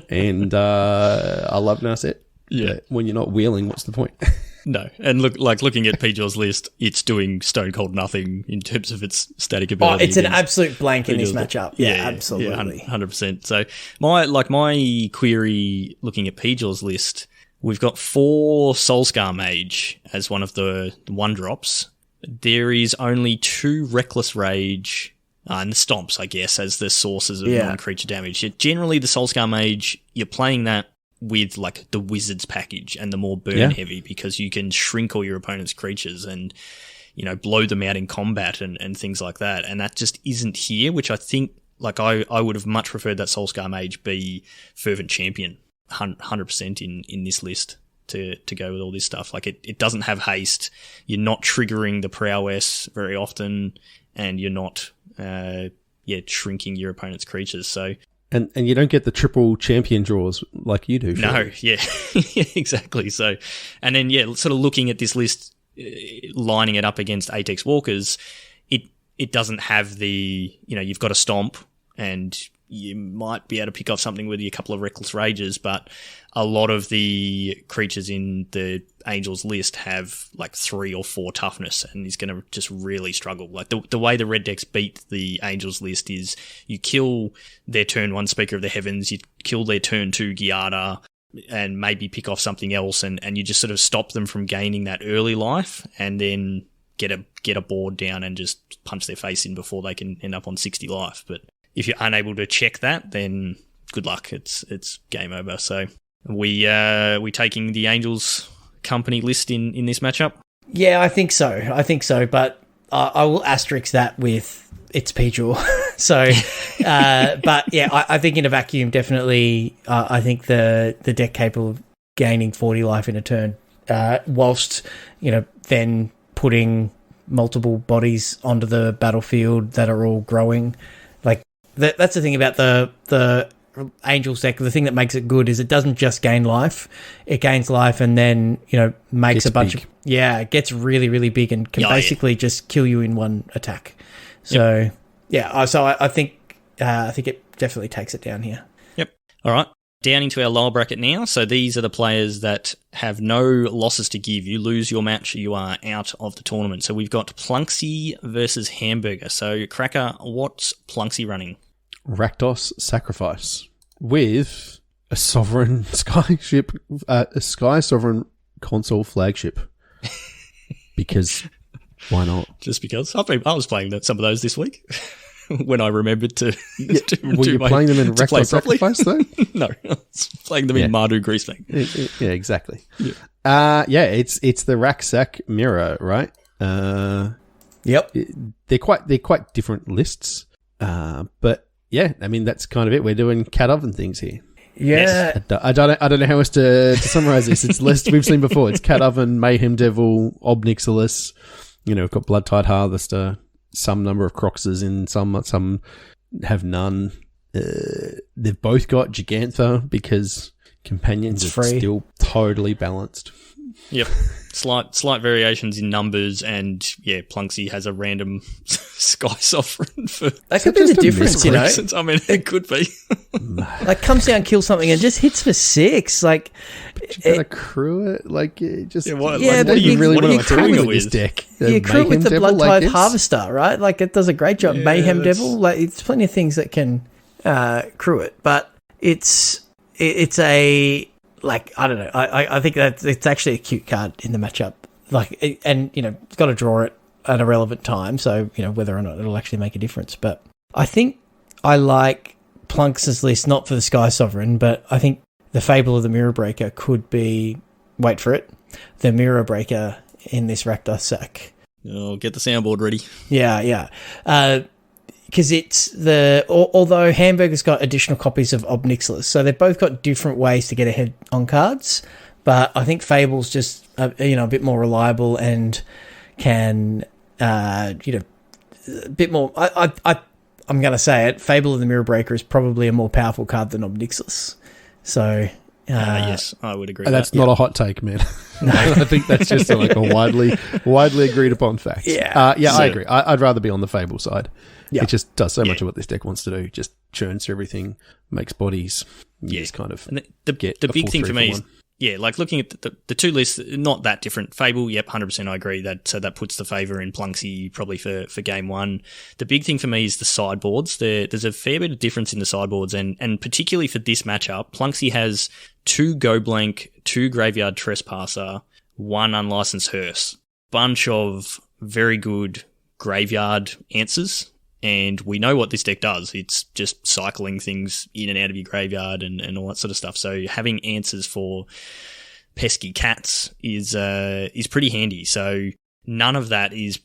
And I love Narset. Yeah. But when you're not wheeling, what's the point? No, and looking at PJaw's list, it's doing stone cold nothing in terms of its static ability. Oh, it's an absolute blank in this matchup. Yeah, absolutely, 100%. So my query looking at PJaw's list, we've got 4 Soulscar Mage as one of the 1-drops. There is only 2 Reckless Rage and the Stomps, I guess, as the sources of non-creature damage. Generally, the Soulscar Mage, you're playing that with the Wizard's package and the more burn heavy, because you can shrink all your opponent's creatures and, blow them out in combat and things like that. And that just isn't here, which I think, I would have much preferred that Soulscar Mage be Fervent Champion 100% in this list to go with all this stuff. It doesn't have haste. You're not triggering the prowess very often, and you're not, shrinking your opponent's creatures. So, And you don't get the triple champion draws like you do. No, yeah. Exactly. So, and then, sort of looking at this list, lining it up against Atex Walkers, it doesn't have the, you've got a Stomp, and you might be able to pick off something with a couple of Reckless Rages, but a lot of the creatures in the Angels list have 3 or 4 toughness, and is going to just really struggle. The way the red decks beat the Angels list is you kill their turn 1 Speaker of the Heavens, you kill their turn 2 Giada, and maybe pick off something else, and you just sort of stop them from gaining that early life, and then get a board down and just punch their face in before they can end up on 60 life. But if you're unable to check that, then good luck. It's game over. So we taking the Angels Company list in this matchup? Yeah, I think so. But I will asterisk that with it's P-Jaw. So, but yeah, I think in a vacuum, definitely, I think the deck capable of gaining 40 life in a turn, whilst, then putting multiple bodies onto the battlefield that are all growing. Like, that's the thing about the Angels deck. The thing that makes it good is it doesn't just gain life. It gains life and then, makes a bunch of... Yeah, it gets really, really big and can basically just kill you in one attack. So, I think it definitely takes it down here. Yep. All right. Down into our lower bracket now. So these are the players that have no losses to give. You lose your match, you are out of the tournament. So we've got Plunksy versus Hamburger. So, Cracker, what's Plunksy running? Rakdos Sacrifice with a Sovereign Sky ship, a Sky Sovereign console flagship. Because why not? Just because. I was playing some of those this week. When I remembered to, were you playing them in Rakdos Sacrifice though? No, I was playing them in Mardu Greasebank. Yeah, exactly. It's the Raksack Mirror, right? Yep. They're quite different lists, but yeah, I mean that's kind of it. We're doing cat oven things here. Yeah, yes. I don't know how else to summarize this. It's lists we've seen before. It's cat oven, Mayhem Devil, Obnixilis. We've got Bloodtide Harvester. Some number of Croxes in some have none. They've both got Gigantha because companions are still totally balanced. Yep, slight variations in numbers, and Plunksy has a random Sky Sovereign for that could be the difference, reasons. I mean, it could be like comes down, kills something, and just hits for 6. Like, but you gotta crew it. Like, just what are you doing with this deck? You crew it with the Bloodtide Harvester, right? Like, it does a great job. Mayhem Devil, like, it's plenty of things that can crew it, but it's a. Like, I don't know. I think that it's actually a cute card in the matchup. Like, and, it's got to draw it at a relevant time. So, whether or not it'll actually make a difference. But I think I like Plunks' list, not for the Sky Sovereign, but I think the Fable of the Mirror Breaker could be, wait for it, the Mirror Breaker in this Rakdos sack. Oh, get the soundboard ready. Yeah. Because it's although Hamburger's got additional copies of Obnixilis, so they've both got different ways to get ahead on cards. But I think Fable's just a bit more reliable and can a bit more. I'm going to say it. Fable of the Mirror Breaker is probably a more powerful card than Obnixilis. So yes, I would agree. That's not a hot take, man. No. I think that's just like a widely agreed upon fact. Yeah, I agree. I'd rather be on the Fable side. Yeah. It just does so much of what this deck wants to do. Just churns through everything, makes bodies. Just kind of and the big thing for me is, like looking at the two lists, not that different. Fable, 100% I agree. That puts the favour in Plunksy probably for game one. The big thing for me is the sideboards. There's a fair bit of difference in the sideboards, and particularly for this matchup, Plunksy has 2 Go Blank, 2 Graveyard Trespasser, 1 Unlicensed Hearse. Bunch of very good graveyard answers. And we know what this deck does. It's just cycling things in and out of your graveyard and all that sort of stuff. So having answers for pesky cats is pretty handy. So none of that is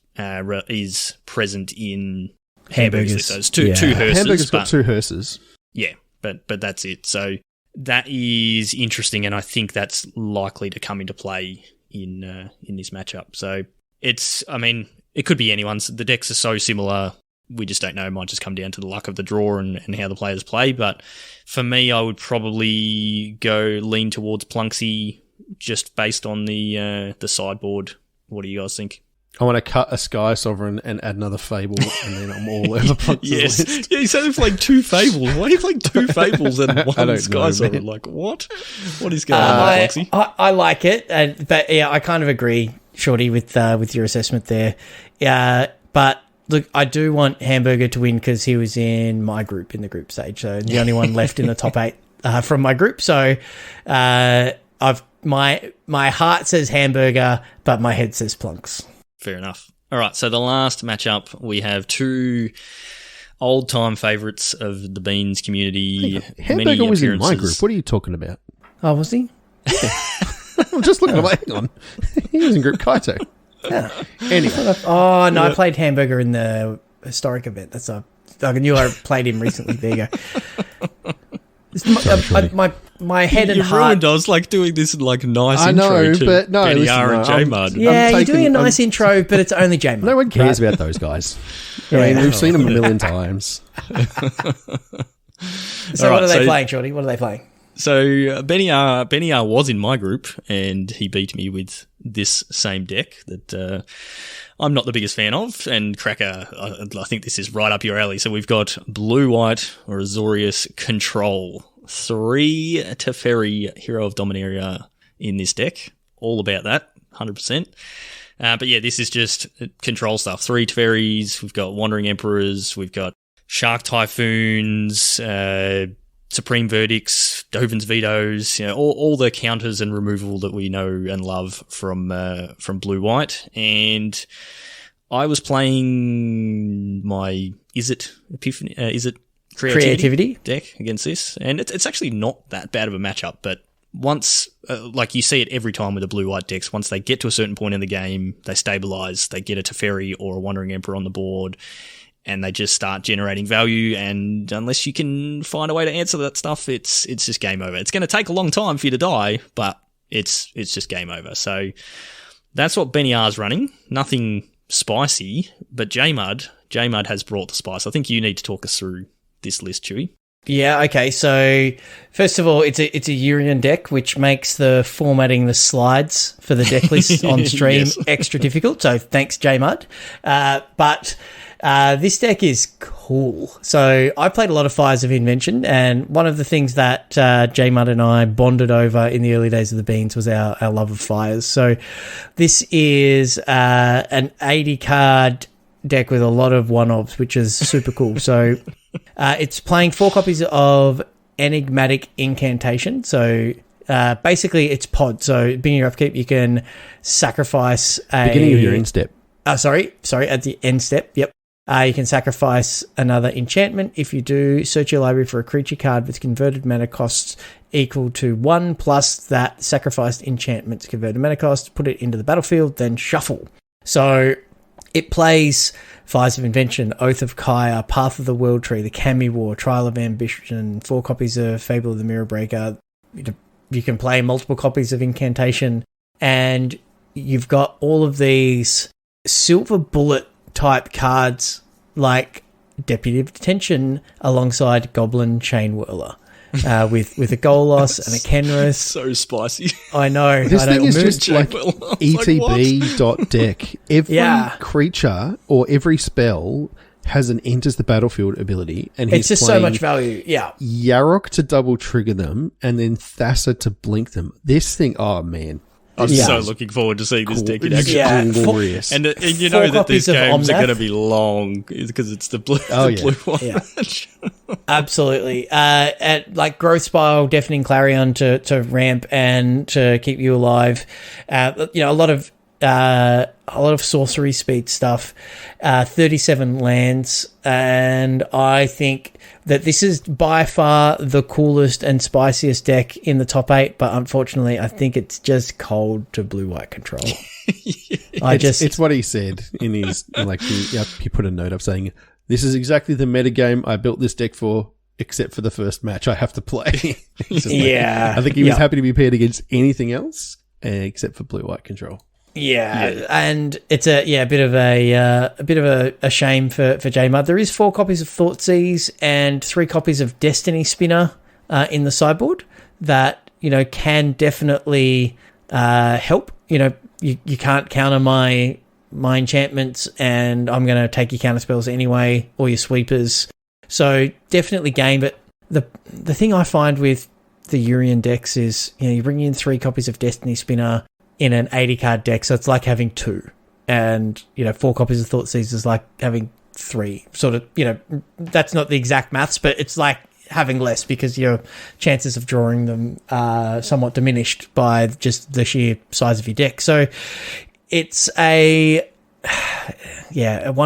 present in Hamburger's list. Those two hearses. Hamburger's got 2 hearses. Yeah, but that's it. So that is interesting, and I think that's likely to come into play in this matchup. So it could be anyone's. The decks are so similar. We just don't know. It might just come down to the luck of the draw and how the players play. But for me, I would probably lean towards Plunksy just based on the sideboard. What do you guys think? I want to cut a Sky Sovereign and add another Fable, and then I'm all over Plunks's list. Yeah, you said they're playing 2 Fables. Why are you playing 2 Fables and 1 Sky Sovereign? Like, what? What is going on, Plunksy? I like it. But yeah, I kind of agree, Shorty, with your assessment there. But look, I do want Hamburger to win because he was in my group in the group stage. So the only one left in the top 8 from my group. So my heart says Hamburger, but my head says Plunks. Fair enough. All right, so the last matchup, we have 2 old-time favourites of the Beans community. Hamburger was in my group. What are you talking about? Oh, was he? Yeah. I'm just looking at hang on. He was in Group Kaito. Anyway. Oh, no, I played Hamburger in the historic event. I knew I played him recently. There you go. My head and you heart. ruined. I was like doing this nice I know, intro to but no, Benny listen, R and no, J Mud. Yeah, you're doing a nice intro, but it's only J-Mud. No one cares about those guys. I mean, we've seen them a million times. So what are they playing, Shorty? What are they playing? So Benny R was in my group, and he beat me with this same deck that I'm not the biggest fan of. And Cracker, I think this is right up your alley. So we've got blue-white or Azorius Control, 3 Teferi Hero of Dominaria in this deck. All about that, 100%. But yeah, this is just control stuff. 3 Teferis, we've got Wandering Emperors, we've got Shark Typhoons, Supreme Verdicts, Dovin's Vetoes, all the counters and removal that we know and love from blue-white. And I was playing my Is It Creativity deck against this, and it's actually not that bad of a matchup, but once, like you see it every time with the blue-white decks, once they get to a certain point in the game, they stabilize, they get a Teferi or a Wandering Emperor on the board, and they just start generating value, and unless you can find a way to answer that stuff, it's just game over. It's going to take a long time for you to die, but it's just game over. So that's what Benny R's running. Nothing spicy, but J-Mud has brought the spice. I think you need to talk us through this list, Chewy. Yeah, okay. So first of all, it's a Urian deck, which makes the formatting the slides for the deck list on stream extra difficult. So thanks, J-Mud. But this deck is cool. So I played a lot of Fires of Invention, and one of the things that J-Mud and I bonded over in the early days of the Beans was our love of fires. So this is an 80-card deck with a lot of one-offs, which is super cool. So it's playing 4 copies of Enigmatic Incantation. So basically it's pod. So beginning of upkeep, you can sacrifice beginning of your end step. Sorry, at the end step. Yep. You can sacrifice another enchantment. If you do, search your library for a creature card with converted mana costs equal to 1 plus that sacrificed enchantment's converted mana cost. Put it into the battlefield, then shuffle. So it plays Fires of Invention, Oath of Kaya, Path of the World Tree, the Kami War, Trial of Ambition, 4 copies of Fable of the Mirror Breaker. You can play multiple copies of Incantation, and you've got all of these silver bullet type cards like Deputy of Detention alongside Goblin Chain Whirler. With a Golos and a Kenrith. So spicy. I know. This thing is just like ETB.deck. Every creature or every spell has an enters the battlefield ability, and it's just so much value. Yeah. Yarok to double trigger them, and then Thassa to blink them. This thing, oh man. I'm so looking forward to seeing this deck in action. Yeah, glorious. And you know that these games are going to be long because it's the blue one. Yeah. Absolutely. And like Growth Spile, Deafening Clarion to ramp and to keep you alive. A lot of sorcery speed stuff. 37 lands, and I think that this is by far the coolest and spiciest deck in the top 8, but unfortunately I think it's just cold to blue-white control. It's what he said in his, he put a note up saying, this is exactly the metagame I built this deck for, except for the first match I have to play. I think he was happy to be paired against anything else except for blue-white control. Yeah, and it's a bit of a shame for J-Mud. There is 4 copies of Thoughtseize and 3 copies of Destiny Spinner in the sideboard that can definitely help. You can't counter my enchantments, and I'm going to take your counter spells anyway, or your sweepers. So definitely game. But the thing I find with the Urian decks is you bring in 3 copies of Destiny Spinner in an 80-card deck, so it's like having 2. And, 4 copies of Thoughtseize is like having 3. Sort of, that's not the exact maths, but it's like having less because your chances of drawing them are somewhat diminished by just the sheer size of your deck. So it's one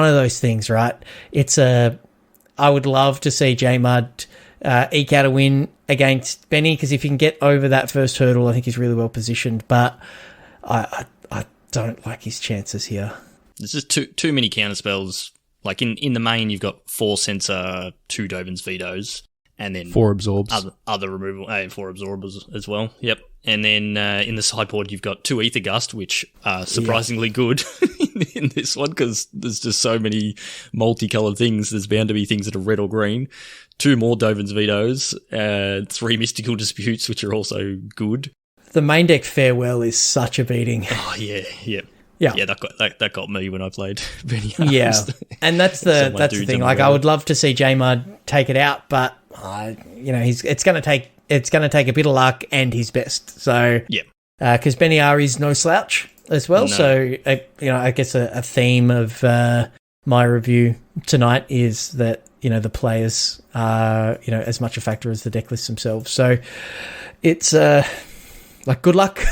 of those things, right? I would love to see J-Mud eke out a win against Benny, because if he can get over that first hurdle, I think he's really well positioned. But I don't like his chances here. There's just too many counterspells. Like in the main, you've got 4 Sensor, 2 Dovin's Vetoes, and then 4 Absorbs. Other removal, 4 Absorbers as well. Yep. And then in the sideboard, you've got 2 Ether Gust, which are surprisingly good in this one because there's just so many multicolored things. There's bound to be things that are red or green. 2 more Dovin's Vetoes, 3 Mystical Disputes, which are also good. The main deck Farewell is such a beating. Oh, yeah. Yeah, that got me when I played Benny Arms. Yeah, and that's the thing. Like, I would love to see J-Mud take it out, but it's going to take a bit of luck and his best. So yeah, because Benny R is no slouch as well. No. So I guess a theme of my review tonight is that the players are as much a factor as the deck lists themselves. So it's like good luck,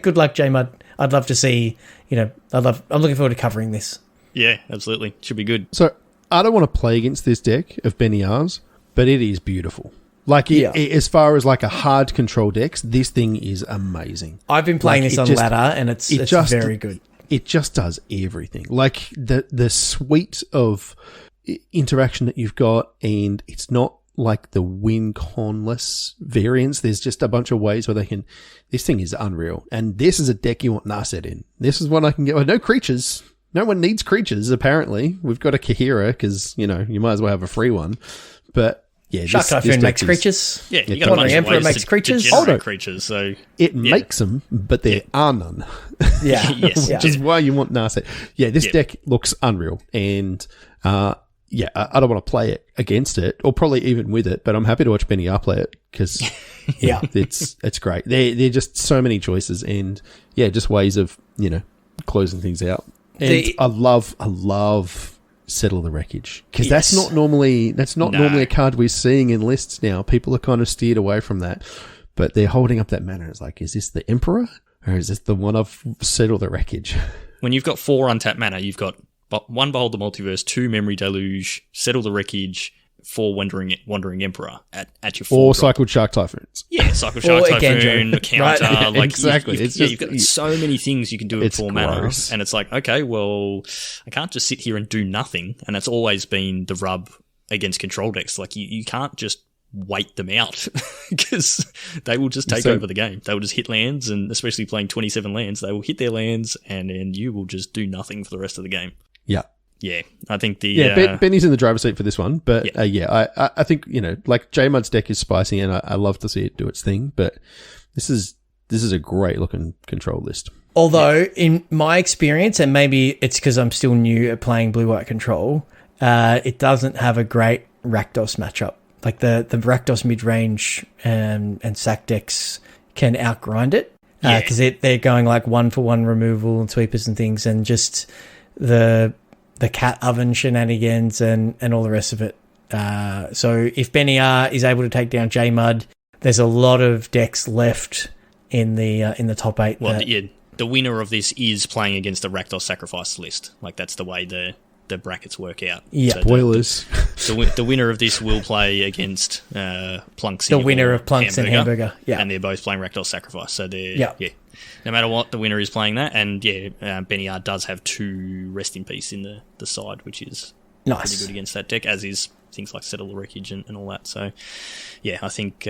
good luck, J-Mud. I'd love to see, I'm looking forward to covering this. Yeah, absolutely. Should be good. So I don't want to play against this deck of Benny R's, but it is beautiful. Like, as far as like a hard control decks, this thing is amazing. I've been playing this on ladder, and it's very good. It just does everything. Like the suite of interaction that you've got, and it's not like the win-conless variants. There's just a bunch of ways where this thing is unreal. And this is a deck you want Narset in. This is one I can get. Well, no creatures. No one needs creatures, apparently. We've got a Kahira because, you might as well have a free one. But yeah, Shark Typhoon makes creatures. Yeah, you got a bunch of Emperor ways makes creatures. to generate creatures. So it makes them, but there are none. Yeah. Yes. Which is why you want Narset. Yeah, this deck looks unreal. And, I don't want to play it against it, or probably even with it, but I'm happy to watch Benny R play it because it's great. They're just so many choices and just ways of closing things out. And I love Settle the Wreckage because that's not normally a card we're seeing in lists now. People are kind of steered away from that, but they're holding up that mana. It's like, is this the Emperor or is this the one of Settle the Wreckage? When you've got 4 untapped mana, you've got 1 Behold the Multiverse, 2 Memory Deluge, Settle the Wreckage, 4 Wandering Emperor at your 4 Cycled Shark Typhoons. Yeah, Cycled Shark Typhoon, counter. Right. Like, exactly. You've got so many things you can do with 4 mana. And it's like, okay, well, I can't just sit here and do nothing. And it's always been the rub against control decks. Like, you can't just wait them out because they will just take over the game. They will just hit lands, and especially playing 27 lands, they will hit their lands and then you will just do nothing for the rest of the game. Yeah, I think Benny's in the driver's seat for this one, but I think like J-Mud's deck is spicy, and I love to see it do its thing. But this is a great looking control list. Although in my experience, and maybe it's because I'm still new at playing blue-white control, it doesn't have a great Rakdos matchup. Like the Rakdos mid-range and sack decks can outgrind it because they're going like 1-for-1 removal and sweepers and things, and just the cat oven shenanigans and all the rest of it. So if Benny R is able to take down J-Mud, there's a lot of decks left in the top 8. Well, the winner of this is playing against the Rakdos Sacrifice list. Like, that's the way the brackets work out. Yeah, so spoilers. The winner of this will play against Plunksy. The winner of Plunks and Hamburger. Yeah, and they're both playing Rakdos Sacrifice. So no matter what, the winner is playing that. And Benny R does have 2 Rest in Peace in the side, which is nice. Pretty good against that deck, as is things like Settle the Wreckage and all that. So I think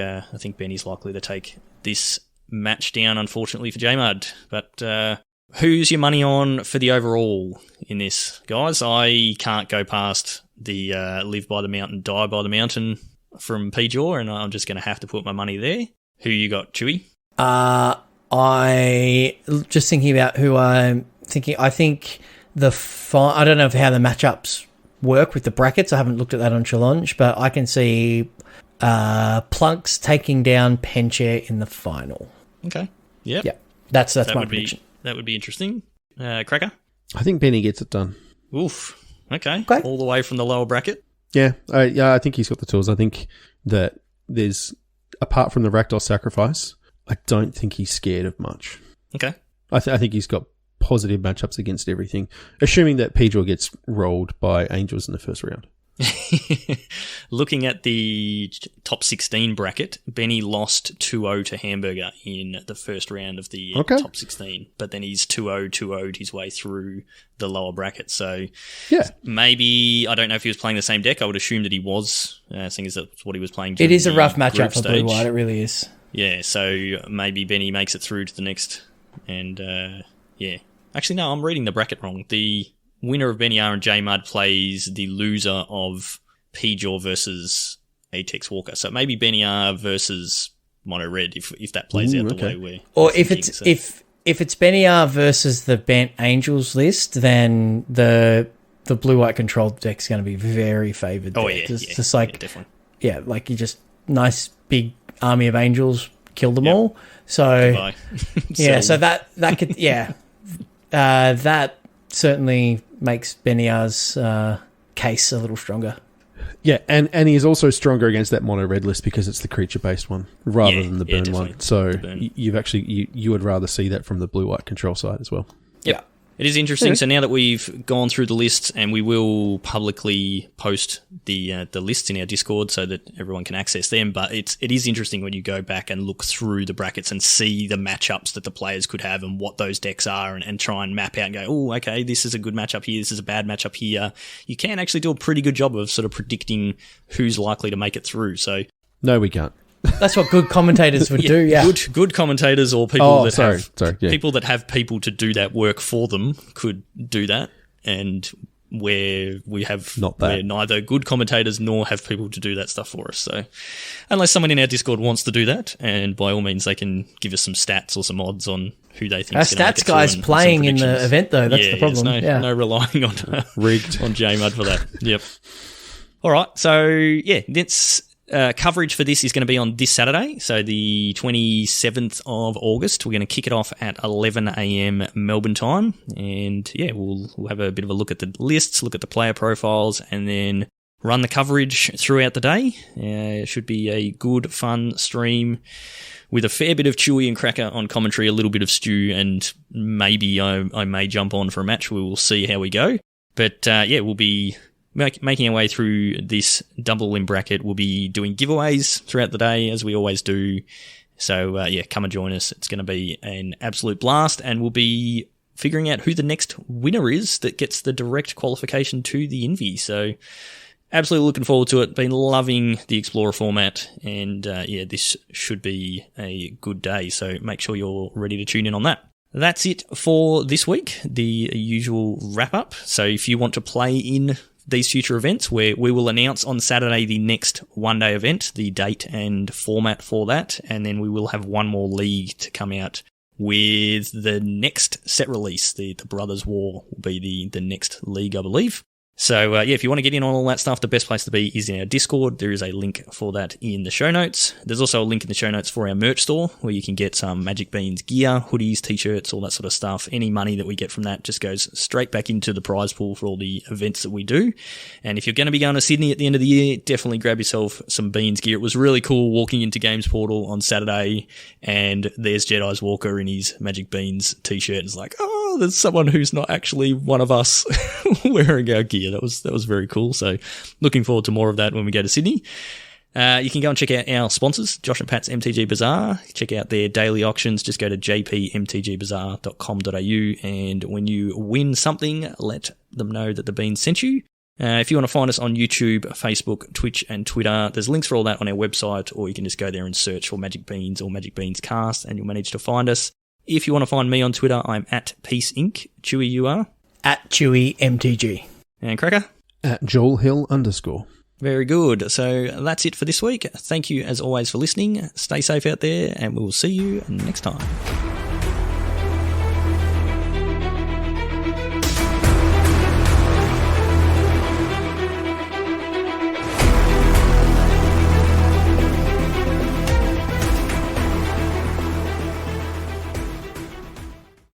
Benny's likely to take this match down, unfortunately for J-Mud. But who's your money on for the overall in this, guys? I can't go past the Live by the Mountain, Die by the Mountain from PJaw, and I'm just going to have to put my money there. Who you got, Chewy? I just thinking about who I'm thinking. I think I don't know how the matchups work with the brackets. I haven't looked at that on Challenge, but I can see Plunks taking down Penchair in the final. Okay. Yep. Yeah. That's my prediction. That would be interesting. Cracker? I think Benny gets it done. Oof. Okay. All the way from the lower bracket? Yeah. I think he's got the tools. I think that there's, apart from the Rakdos Sacrifice, I don't think he's scared of much. Okay. I think he's got positive matchups against everything, assuming that PJaw gets rolled by Angels in the first round. Looking at the top 16 bracket, Benny lost 2-0 to Hamburger in the first round of the top 16, but then he's 2-0'd his way through the lower bracket. So maybe, I don't know if he was playing the same deck. I would assume that he was, seeing as that's what he was playing. It is a rough matchup for Blue White, it really is. Yeah, so maybe Benny makes it through to the next, and Actually, no, I'm reading the bracket wrong. The winner of Benny R and J Mud plays the loser of P-Jaw versus Atex Walker. So maybe Benny R versus Mono Red if that plays out the way we're or if thinking, if it's Benny R versus the Bent Angels list, then the Blue White controlled deck's going to be very favoured. Oh, there. Yeah, just like definitely. Yeah, like you just nice big army of angels, kill them all. So so that could that certainly makes Benny R's case a little stronger. Yeah, and he's also stronger against that mono red list because it's the creature based one rather than the burn one. So you've actually you would rather see that from the blue white control side as well. Yep. Yeah. It is interesting. Yeah. So now that we've gone through the lists, and we will publicly post the lists in our Discord so that everyone can access them. But it is interesting when you go back and look through the brackets and see the matchups that the players could have and what those decks are, and try and map out and go, oh, okay, this is a good matchup here, this is a bad matchup here. You can actually do a pretty good job of sort of predicting who's likely to make it through. So no, we can't. That's what good commentators would do, yeah. Good commentators or people people that have people to do that work for them could do that. And where we're neither good commentators nor have people to do that stuff for us. So unless someone in our Discord wants to do that, and by all means they can give us some stats or some odds on who they think. Our stats guy's playing in the event though. That's the problem. No relying on rigged on J-Mud for that. Yep. All right. So that's. Coverage for this is going to be on this Saturday, so the 27th of August. We're going to kick it off at 11 a.m. Melbourne time, and we'll have a bit of a look at the lists, look at the player profiles, and then run the coverage throughout the day. It should be a good, fun stream with a fair bit of Chewy and Cracker on commentary, a little bit of Stu, and maybe I may jump on for a match. We will see how we go. But we'll be making our way through this double limb bracket. We'll be doing giveaways throughout the day, as we always do. So, come and join us. It's going to be an absolute blast, and we'll be figuring out who the next winner is that gets the direct qualification to the Envy. So, absolutely looking forward to it. Been loving the Explorer format, and this should be a good day. So, make sure you're ready to tune in on that. That's it for this week, the usual wrap-up. So, if you want to play in these future events, where we will announce on Saturday the next one-day event, the date and format for that, and then we will have one more league to come out with the next set release. The Brothers War will be the next league, I believe. So, if you want to get in on all that stuff, the best place to be is in our Discord. There is a link for that in the show notes. There's also a link in the show notes for our merch store, where you can get some Magic Beans gear, hoodies, t-shirts, all that sort of stuff. Any money that we get from that just goes straight back into the prize pool for all the events that we do. And if you're going to be going to Sydney at the end of the year, definitely grab yourself some Beans gear. It was really cool walking into Games Portal on Saturday, and there's Jedi's Walker in his Magic Beans t-shirt. It's like, oh, there's someone who's not actually one of us wearing our gear. That was very cool. So looking forward to more of that when we go to Sydney. You can go and check out our sponsors, Josh and Pat's MTG Bazaar. Check out their daily auctions. Just go to jpmtgbazaar.com.au, and when you win something, let them know that the Beans sent you. If you want to find us on YouTube, Facebook, Twitch, and Twitter, there's links for all that on our website, or you can just go there and search for Magic Beans or Magic Beans Cast, and you'll manage to find us. If you want to find me on Twitter, I'm at Peace Inc. Chewy, you are? At Chewy MTG. And Cracker? At Joel Hill _ Very good. So that's it for this week. Thank you, as always, for listening. Stay safe out there, and we will see you next time.